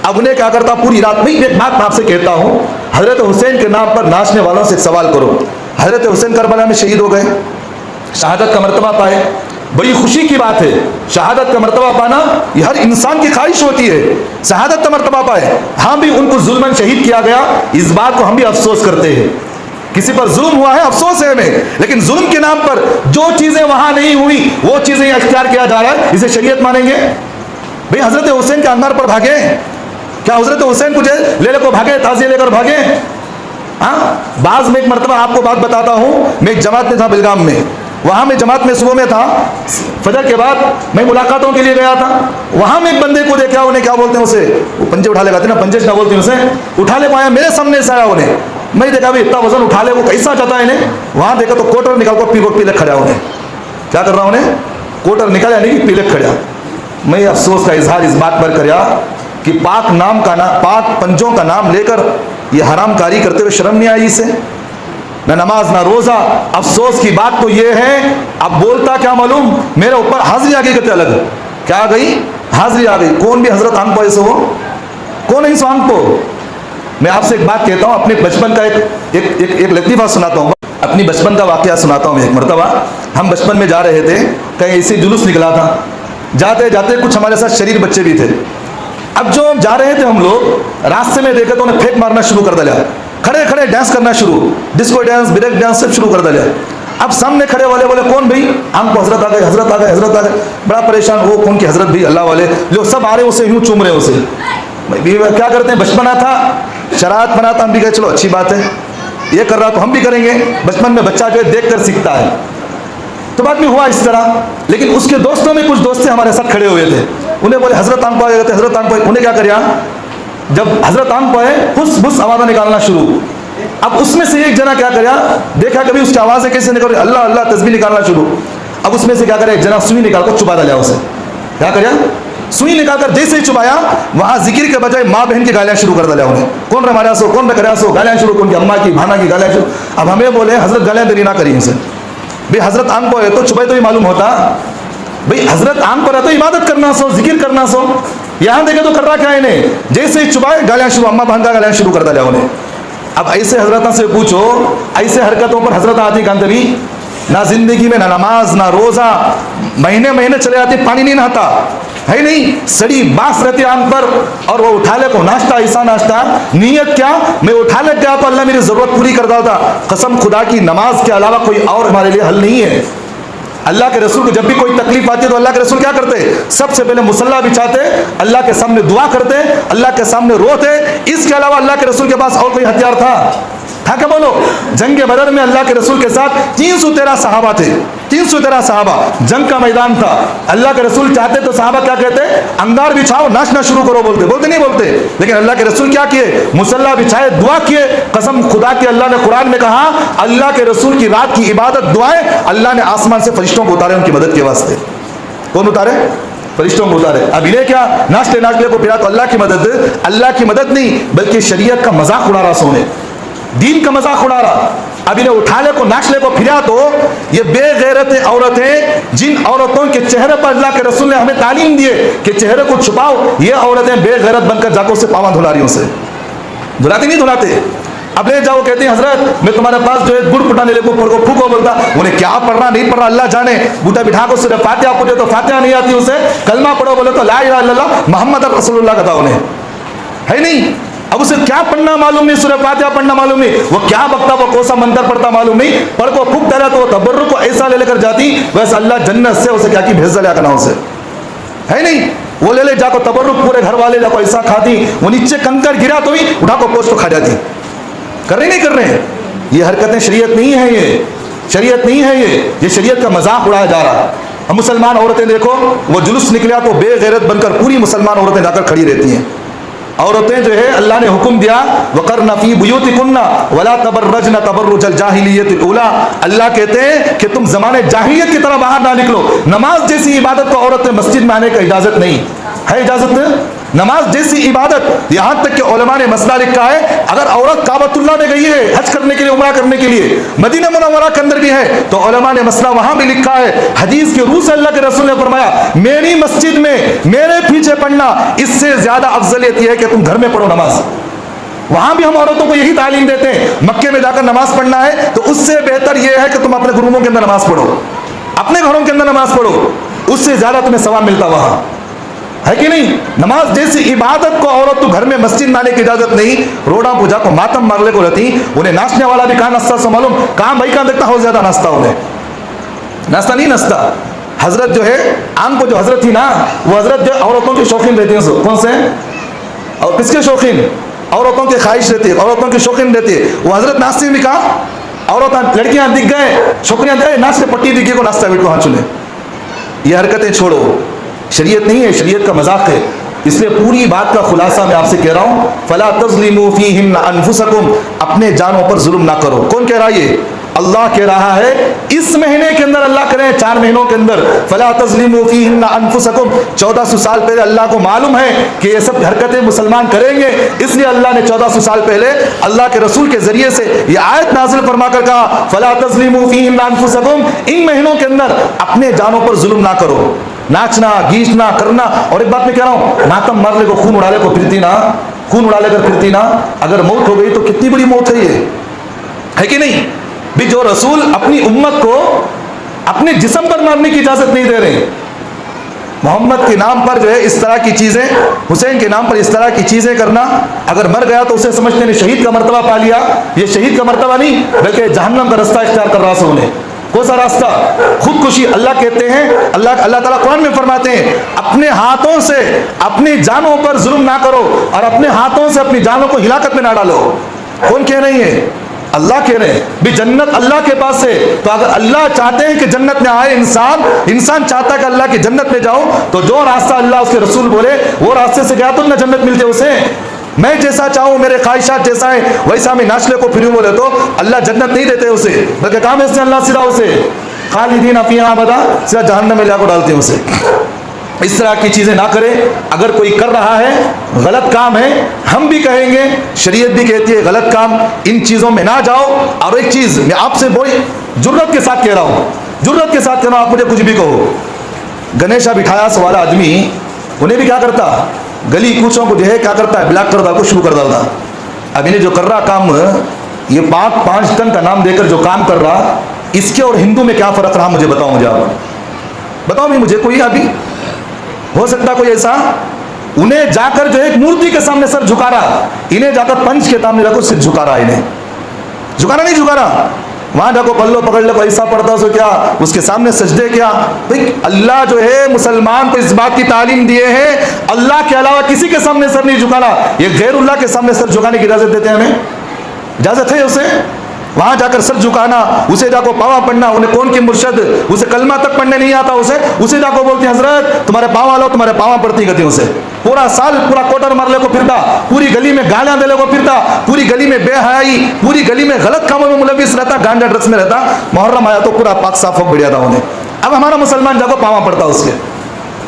اب نے کیا کرتا پوری رات میں. ایک بات میں آپ سے کہتا ہوں، حضرت حسین کے نام پر ناچنے والوں سے ایک سوال کرو. حضرت حسین کربلا میں شہید ہو گئے، شہادت کا مرتبہ پائے، بڑی خوشی کی بات ہے. شہادت کا مرتبہ پانا یہ ہر انسان کی خواہش ہوتی ہے، شہادت کا مرتبہ پائے. ہاں بھی ان کو ظلماً شہید کیا گیا، اس بات کو ہم بھی افسوس کرتے ہیں. کسی پر ظلم ہوا ہے افسوس ہے ہمیں، لیکن ظلم کے نام پر جو چیزیں وہاں نہیں ہوئی وہ چیزیں اختیار کیا جا رہا ہے، اسے شریعت مانیں گے؟ بھئی حضرت حسین کے اندر پر بھاگے، کیا حضرت حسین کو لے لے کو بھاگے، تعزیہ لے کر بھاگے؟ ہاں بعض میں ایک مرتبہ آپ کو بات بتاتا ہوں، میں ایک جماعت میں تھا بلگام میں، وہاں میں جماعت میں صبح میں تھا، فجر کے بعد میں ملاقاتوں کے لیے گیا تھا. وہاں میں ایک بندے کو دیکھا، انہیں کیا بولتے ہیں اسے، وہ پنجے اٹھا لے گاتے نا، پنجے نہ بولتے ہیں اسے، اٹھا لے پایا میرے سامنے سے آیا. انہیں میں دیکھا بھی اتنا وزن اٹھا لے، وہ کیسا چاہتا ہے انہیں. وہاں دیکھا تو کوٹر نکال کر پیلے کھڑا. انہیں کیا کر رہا ہوں، انہیں کوٹر نکال یعنی کہ پیلے کھڑا. میں افسوس کا اظہار اس بات پر کریا کہ پاک نام کا پاک پنجوں کا نام لے کر یہ حرام کاری کرتے ہوئے شرم نہیں آئی اسے؟ نہ نماز نہ روزہ. افسوس کی بات تو یہ ہے، اب بولتا کیا معلوم، میرے اوپر حاضری آ گئی. کہتے الگ کیا آ گئی؟ حاضری آ گئی. کون بھی حضرت آنکھ پائے سے ہو، کون ہے اس آنکھ کو؟ میں آپ سے ایک بات کہتا ہوں، اپنے بچپن کا ایک لطیفہ سناتا ہوں، اپنی بچپن کا واقعہ سناتا ہوں. میں ایک مرتبہ ہم بچپن میں جا رہے تھے، کہیں ایسی جلوس نکلا تھا، جاتے جاتے کچھ ہمارے ساتھ شریر بچے بھی تھے. اب جو جا رہے تھے ہم لوگ، راستے میں دیکھے تو انہیں پھینک مارنا شروع کر دیا، کھڑے کھڑے ڈانس کرنا شروع، ڈسکو ڈانس، بریک ڈانس سب شروع کر دیا. اب سامنے کھڑے والے بولے کون بھائی؟ ہم کو حضرت آ گئے، حضرت آ گئے، حضرت آ گئے. بڑا پریشان، وہ کون کی حضرت بھی؟ اللہ والے لوگ سب آ رہے اسے یوں چوم رہے اسے. کیا کرتے ہیں، بچپنا تھا، شرارت بنا تھا، ہم بھی کہے چلو اچھی بات ہے، یہ کر رہا تو ہم بھی کریں گے. بچپن میں بچہ جو ہے دیکھ کر سیکھتا ہے. تو بعد میں ہوا اس طرح. لیکن اس کے دوستوں میں کچھ دوست ہمارے ساتھ کھڑے ہوئے تھے، انہیں بولے حضرت آنکھ پائے، حضرت آنکھ پائے. انہیں کیا کریا، جب حضرت آنکھ پائے پھس پھس آوازیں نکالنا شروع. اب اس میں سے ایک جنا کیا کریا، دیکھا کبھی اس کی آوازیں کیسے نکل رہی، اللہ اللہ تسبیح نکالنا شروع. اب اس میں سے کیا کرے، ایک جنا سوئی نکال کر چبا ڈالا اسے. کیا کریا، سوئی نکال کر جیسے ہی چبایا، وہاں ذکر کے بجائے ماں بہن کی گالیاں شروع کر دیا. انہیں کون رمایا سو، کون رکھا سو، گالیاں شروع، کون کی اماں کی، بھانا کی گالیاں شروع. اب ہمیں بولے حضرت گالیاں دینی نہ کری ان سے. بھئی حضرت آنکھ پہ ہے تو چبائے تو ہی معلوم ہوتا. بھئی حضرت آنکھ پر ہے تو عبادت کرنا سو، ذکر کرنا سو. یہاں دیکھے تو کر رہا کیا انہیں، جیسے ہی چبائے گالیاں شروع، اماں بہن کا گالیاں شروع کر دیا انہیں. اب ایسے حضرتوں سے پوچھو، ایسے حرکتوں پر حضرت آتی کہاں کبھی؟ نہ زندگی میں، نہ نماز نہ روزہ، مہینے مہینے چلے آتے، پانی نہیں نہاتا ہے، نہیں سڑی باس رہتی آنکھ پر. اور وہ اٹھا لے کو ناشتہ، ایسا ناشتہ، نیت کیا، میں اٹھا لے گیا تو اللہ میری ضرورت پوری کر دیتا. قسم خدا کی نماز کے علاوہ کوئی اور ہمارے لیے حل نہیں ہے. اللہ کے رسول کو جب بھی کوئی تکلیف آتی ہے تو اللہ کے رسول کیا کرتے، سب سے پہلے مصلی بچھاتے، اللہ کے سامنے دعا کرتے، اللہ کے سامنے روتے. اس کے علاوہ اللہ کے رسول کے پاس اور کوئی ہتھیار تھا کیا؟ بولو. جنگ بدر میں اللہ کے رسول کے ساتھ 313 صحابہ تھے، 313 صحابہ. جنگ کا میدان تھا. اللہ کے رسول چاہتے تو صحابہ کیا کہتے، انگار بچھاؤ، ناچنا شروع کرو، بولتے نہیں بولتے. لیکن اللہ کے رسول کیا کیے، مصلی بچھائے، دعا کیے. قسم خدا کی اللہ نے قرآن میں کہا، اللہ کے رسول کی رات کی عبادت دعائیں اللہ نے آسمان سے فرشتوں کو اتارے ان کی مدد کے واسطے. کون اتارے؟ فرشتوں کو اتارے. اب انہیں کیا، ناچتے کو پھرا تو اللہ کی مدد نہیں بلکہ شریعت کا مذاق اڑا رہا، سونے دین کا مذاق اڑا رہا. اب انہیں اٹھا لے کو ناچ لے کو پھرا تو یہ بے غیرت عورتیں، جن عورتوں کے چہرے پر اللہ کے رسول نے ہمیں تعلیم دیے کہ چہرے کو چھپاؤ، یہ عورتیں بے غیرت بن کر جا کر اسے پاواں دھلا رہی، اسے دھلاتے نہیں دھلاتے. اب لے جاؤ، کہتے ہیں حضرت میں تمہارے پاس جو ہے گڑ پٹانے لے کو پھوکو، بولتا انہیں کیا پڑھنا نہیں پڑھنا اللہ جانے. بوٹا بٹھا کو صرف فاتحہ پوچھے تو فاتحہ نہیں آتی اسے، کلمہ پڑھو بولے تو لا الہ الا اللہ محمد رسول اللہ کہتا انہیں ہے نہیں. اب اسے کیا پڑھنا معلوم نہیں، سورہ فاتحہ پڑھنا معلوم نہیں، وہ کیا بکتا، وہ کوسا منتر پڑھتا معلوم نہیں. پڑھ کو پھوک ڈالا تو وہ تبرک کو ایسا لے کر جاتی ویسے اللہ جنت سے اسے کیا کی بھیج لیا کرنا اسے ہے نہیں. وہ لے جا کو تبرک پورے گھر والے جا کو ایسا کھاتی، وہ نیچے کنکر گرا تو ہی اٹھا کو پوچھ کو کھا جاتی. کر رہے نہیں کر رہے ہیں، یہ حرکتیں شریعت نہیں ہے، یہ شریعت نہیں ہے، یہ شریعت کا مذاق اڑایا جا رہا ہے. ہم مسلمان عورتیں دیکھو، وہ جلوس نکلیا تو بے غیرت بن کر پوری مسلمان عورتیں جا کر کھڑی رہتی ہیں. عورتیں جو ہے اللہ نے حکم دیا وقرن فی بیوتکن ولا تبرجن تبرج الجاہلیت الاولی، اللہ کہتے ہیں کہ تم زمانے جاہلیت کی طرح باہر نہ نکلو. نماز جیسی عبادت کو عورت میں مسجد میں آنے کا اجازت نہیں ہے. اجازت نماز جیسی عبادت، یہاں تک کہ علماء نے مسئلہ لکھا ہے اگر عورت کعبۃ اللہ میں گئی ہے حج کرنے کے لیے، عمرہ کرنے کے لیے، مدینہ منورہ کے اندر بھی ہے، تو علماء نے مسئلہ وہاں بھی لکھا ہے. حدیث کے روح سے اللہ کے رسول نے فرمایا میری مسجد میں میرے پیچھے پڑھنا اس سے زیادہ افضلیت یہ ہے کہ تم گھر میں پڑھو نماز. وہاں بھی ہم عورتوں کو یہی تعلیم دیتے ہیں، مکے میں جا کر نماز پڑھنا ہے تو اس سے بہتر یہ ہے کہ تم اپنے گھروں کے اندر نماز پڑھو، اپنے گھروں کے اندر نماز پڑھو، اس سے زیادہ تمہیں ثواب ملتا وہاں، ہے کہ نہیں. نماز جیسی عبادت کو عورت تو گھر میں مسجد میں آنے کی اجازت نہیں. روڈا پوجا کو ماتم مارلے کو رہتی انہیں ناچنے والا بھی کہاں نستا سو معلوم کہاں بھائی کہاں دیکھتا ہو زیادہ ناچتا، انہیں ناچتا نہیں نستا. حضرت جو ہے عام کو جو حضرت تھی نا وہ حضرت جو عورتوں کی شوقین رہتی ہیں. کون سے اور کس کے شوقین؟ عورتوں کی خواہش رہتی ہے، عورتوں کی شوقین رہتی ہے. وہ حضرت ناچتے بھی کہا عورت لڑکیاں دکھ گئے چھوکریاں دکھ گئے ناچتے پٹی دکھ گئی کو ناچتا بیٹھ کو ہاتھ چنے. یہ حرکتیں چھوڑو، شریعت نہیں ہے، شریعت کا مذاق ہے. اس لیے پوری بات کا خلاصہ میں آپ سے کہہ رہا ہوں فلا تظلموا فیہن انفسکم، اپنے جانوں پر ظلم نہ کرو. کون کہہ رہا ہے یہ؟ اللہ کہہ رہا ہے. اس مہینے کے اندر اللہ کرے 4 مہینوں کے اندر فلا تظلموا فیہن انفسکم. 1400 سال پہلے اللہ کو معلوم ہے کہ یہ سب حرکتیں مسلمان کریں گے، اس لیے اللہ نے 1400 سال پہلے اللہ کے رسول کے ذریعے سے یہ آیت نازل فرما کر کہا فلا تظلموا فیہن انفسکم، ان مہینوں کے اندر اپنے جانوں پر ظلم نہ کرو. ناچنا گیچنا کرنا. اور ایک بات میں کہہ رہا ہوں ماتم مارلے کو خون اڑالے کو پھرتی نا، خون اڑا لے کر پھرتی نا، اگر موت ہو گئی تو کتنی بڑی موت ہے یہ، ہے کہ نہیں. بھی جو رسول اپنی امت کو اپنے جسم پر مارنے کی اجازت نہیں دے رہے، محمد کے نام پر جو ہے اس طرح کی چیزیں، حسین کے نام پر اس طرح کی چیزیں کرنا، اگر مر گیا تو اسے سمجھتے ہیں شہید کا مرتبہ پا لیا. یہ شہید کا مرتبہ نہیں بلکہ جہنم کا راستہ اختیار کر رہا سو انہیں. کون سا راستہ؟ خودکشی. اللہ کہتے ہیں اللہ تعالیٰ قرآن میں فرماتے ہیں اپنے ہاتھوں سے اپنی جانوں پر ظلم نہ کرو اور اپنے ہاتھوں سے اپنی جانوں کو ہلاکت میں نہ ڈالو. کون کہہ رہی ہے؟ اللہ کہہ رہے ہیں. بھی جنت اللہ کے پاس ہے، تو اگر اللہ چاہتے ہیں کہ جنت میں آئے انسان چاہتا ہے کہ اللہ کی جنت میں جاؤ، تو جو راستہ اللہ اس کے رسول بولے وہ راستے سے گیا تو نہ جنت ملتے اسے. میں جیسا چاہوں میرے خواہشات جیسا ہے ویسا میں ناچنے کو پھروں بولے تو اللہ جنت نہیں دیتے اسے، بلکہ کام اس نے اللہ سیدھا اسے خالدین فیہا ابدا سیدھا جہنم میں لا کو ڈالتے ہیں اسے. اس طرح کی چیزیں نہ کرے. اگر کوئی کر رہا ہے غلط کام ہے، ہم بھی کہیں گے، شریعت بھی کہتی ہے غلط کام، ان چیزوں میں نہ جاؤ. اور ایک چیز میں آپ سے بڑی جرت کے ساتھ کہہ رہا ہوں، جرت کے ساتھ کہہ رہا ہوں، آپ مجھے کچھ بھی کہو. گنیشا بٹھایا والا آدمی انہیں بھی کیا کرتا، گلی کوچوں کو جو ہے کیا کرتا ہے بلاک کر دیتا، شروع کر دیتا. اب انہیں جو کر رہا کام یہ 5 ٹن کا نام دے کر جو کام کر رہا، اس کے اور ہندو میں کیا فرق رہا مجھے بتاؤ. مجھے آپ بتاؤ بھی مجھے. کوئی ابھی ہو سکتا کوئی ایسا انہیں جا کر جو ایک مورتی کے سامنے سر جھکا رہا، انہیں جا کر پنچ کے سامنے جا کر سر جھکا رہا، انہیں جھکانا نہیں جھکا رہا، وہاں جا کو پلو پکڑ لے کو ایسا پڑتا سو کیا اس کے سامنے سجدے کیا. اللہ جو ہے مسلمان کو اس بات کی تعلیم دیے ہیں اللہ کے علاوہ کسی کے سامنے سر نہیں جھکانا. یہ غیر اللہ کے سامنے سر جھکانے کی اجازت دیتے ہیں ہمیں، اجازت ہے اسے وہاں جا کر سر جھکانا، اسے جا کو پاوا پڑھنا. انہیں کون کی مرشد، اسے کلمہ تک پڑھنے نہیں آتا، اسے جا کو بولتے ہیں حضرت تمہارے پاوا لو، تمہارے پاوا پڑتی کرتی اسے. پورا سال پورا کوٹر مارلے کو پھرتا، پوری گلی میں گالیاں دینے کو پھرتا، پوری گلی میں بے حیائی، پوری گلی میں غلط کاموں میں ملوث رہتا، گانجا ڈرگس میں رہتا. محرم آیا تو پورا پاک صاف ہو بڑھیا تھا انہیں. اب ہمارا مسلمان جا کو پاوا پڑتا اس کے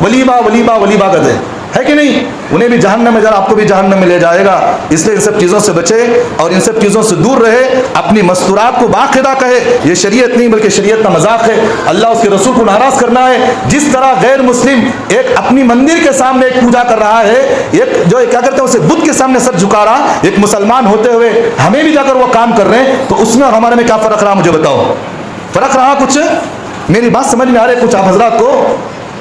ولیبہ ولیبہ ولیبہ کہتے ہے کہ نہیں. انہیں بھی جہنم میں جانا، آپ کو بھی جہنم میں لے جائے گا. اس لیے ان سب چیزوں سے بچے اور ان سب چیزوں سے دور رہے. اپنی مستورات کو باقاعدہ کہے، یہ شریعت نہیں بلکہ شریعت کا مذاق ہے. اللہ اس کے رسول کو ناراض کرنا ہے. جس طرح غیر مسلم ایک اپنی مندر کے سامنے ایک پوجا کر رہا ہے، ایک جو کیا کرتے ہیں اسے بدھ کے سامنے سر جھکا رہا، ایک مسلمان ہوتے ہوئے ہمیں بھی جا کر وہ کام کر رہے ہیں، تو اس میں اور ہمارے میں کیا فرق رہا مجھے بتاؤ. فرق رہا کچھ؟ میری بات سمجھ میں آ رہی ہے کچھ آپ حضرات کو؟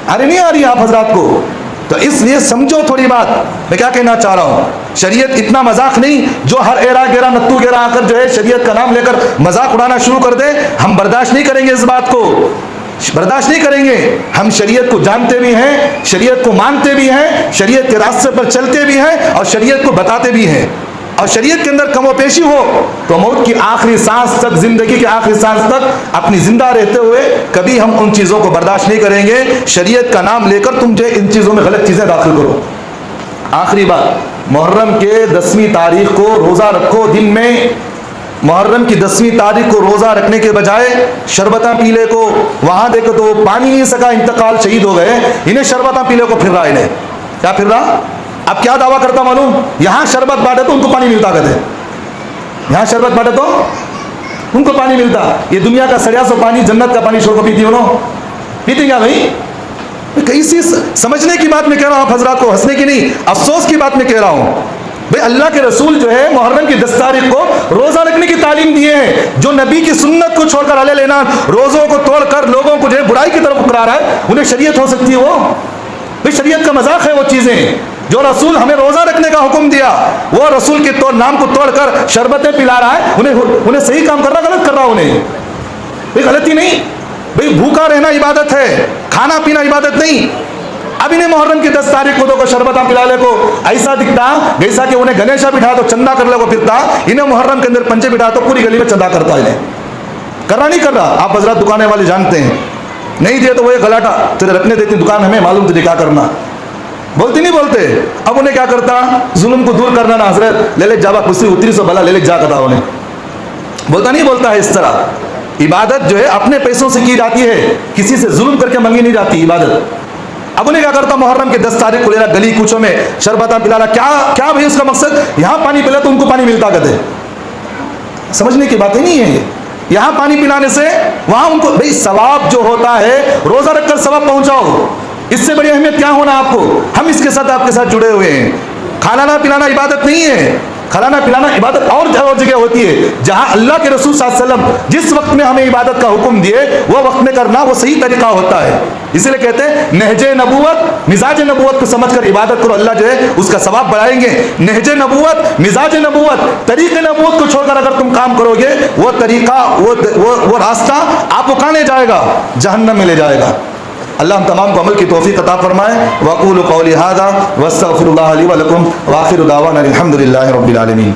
آ رہی نہیں آ رہی آپ حضرات کو؟ تو اس لیے سمجھو تھوڑی بات میں کیا کہنا چاہ رہا ہوں. شریعت اتنا مذاق نہیں جو ہر ایرا گیرا نتو گیرا آ کر جو ہے شریعت کا نام لے کر مذاق اڑانا شروع کر دے. ہم برداشت نہیں کریں گے، اس بات کو برداشت نہیں کریں گے. ہم شریعت کو جانتے بھی ہیں، شریعت کو مانتے بھی ہیں، شریعت کے راستے پر چلتے بھی ہیں اور شریعت کو بتاتے بھی ہیں. اور شریعت کے اندر کم و پیشی ہو تو موت کی آخری سانس تک، زندگی کی آخری سانس تک اپنی زندہ رہتے ہوئے کبھی ہم ان چیزوں کو برداشت نہیں کریں گے. شریعت کا نام لے کر تم جو ان چیزوں میں غلط چیزیں داخل کرو. آخری بات محرم کے 10ویں تاریخ کو روزہ رکھو دن میں. محرم کی 10ویں تاریخ کو روزہ رکھنے کے بجائے شربتاں پیلے کو وہاں دیکھو تو پانی نہیں سکا, انتقال, شہید ہو گئے, انہیں شربتاں پیلے کو پھر رہا, انہیں کیا پھر رہا. اب کیا دعویٰ کرتا معلوم, یہاں شربت بانٹے تو ان کو پانی ملتا, کہتے یہاں شربت بانٹے تو ان کو پانی ملتا. یہ دنیا کا سڑیا سو پانی جنت کا پانی چھوڑ کو پیتی ہو نا, پیتی کیا بھائی. کئی چیز سمجھنے کی بات میں کہہ رہا ہوں آپ حضرات کو, ہنسنے کی نہیں, افسوس کی بات میں کہہ رہا ہوں. بھئی اللہ کے رسول جو ہے محرم کی 10 تاریخ کو روزہ رکھنے کی تعلیم دیے ہیں. جو نبی کی سنت کو چھوڑ کر علیہ لینا, روزوں کو توڑ کر لوگوں کو جو ہے برائی کی طرف اکرا رہا ہے, انہیں شریعت ہو سکتی ہے وہ؟ بھئی شریعت کا مذاق ہے وہ چیزیں. جو رسول ہمیں روزہ رکھنے کا حکم دیا, وہ رسول کے نام کو توڑ کر شربتیں پلا رہا ہے, انہیں صحیح کام کر رہا, غلط کر رہا انہیں. بھئی غلطی نہیں, بھئی بھوکا رہنا عبادت ہے, کھانا پینا عبادت نہیں. اب انہیں محرم کی 10 تاریخ کو تو شربتاں پلالے کو ایسا دکھتا جیسا کہ انہیں گنیشا بٹھا تو چندہ کر لے کو پھرتا, انہیں محرم کے اندر پنچے بٹھا تو پوری گلی میں چندہ کرتا. انہیں کرنا نہیں کر رہا. آپ حضرات دکانے والے جانتے ہیں, نہیں دیا تو وہ یہ گلاٹا تیرے رکھنے دیتی دکان, ہمیں معلوم تجھے کیا کرنا, بولتے نہیں بولتے. اب انہیں کیا کرتا, ظلم کو دور کرنا نا, حضرت لے لے جاوا کسی اتری سو بلا لے لے جا کرتا, انہیں بولتا نہیں بولتا ہے اس طرح. عبادت جو ہے اپنے پیسوں سے کی جاتی ہے, کسی سے ظلم کر کے منگی نہیں جاتی عبادت. اب انہیں کیا کرتا, محرم کے 10 تاریخ کو لینا گلی کوچوں میں شربتاں پلانا, کیا بھائی اس کا مقصد, یہاں پانی پلا تو ان کو پانی ملتا, کہتے سمجھنے کی باتیں نہیں ہیں. یہاں پانی پلانے سے وہاں ان کو بھائی ثواب جو ہوتا ہے, روزہ رکھ کر ثواب پہنچاؤ, اس سے بڑی اہمیت کیا ہونا آپ کو. ہم اس کے ساتھ آپ کے ساتھ جڑے ہوئے ہیں. کھانا پلانا عبادت نہیں ہے, کھلانا پلانا عبادت اور جگہ ہوتی ہے. جہاں اللہ کے رسول صلی اللہ علیہ وسلم جس وقت میں ہمیں عبادت کا حکم دیے وہ وقت میں کرنا وہ صحیح طریقہ ہوتا ہے. اسی لیے کہتے ہیں نہج نبوت, مزاج نبوت کو سمجھ کر عبادت کرو, اللہ جو ہے اس کا ثواب بڑھائیں گے. نہج نبوت, مزاج نبوت, طریق نبوت کو چھوڑ کر اگر تم کام کرو گے, وہ طریقہ وہ راستہ آپ کو کہاں لے جائے گا, جہنم میں لے جائے گا. اللہ ہم تمام کو عمل کی توفیق عطا فرمائے. وَأَقُولُ قَوْلِي هَذَا وَأَسْتَغْفِرُ اللَّهَ لِي وَلَكُمْ وَآخِرُ دَعْوَانَا الْحَمْدُ لِلَّهِ رَبِّ الْعَالَمِينَ.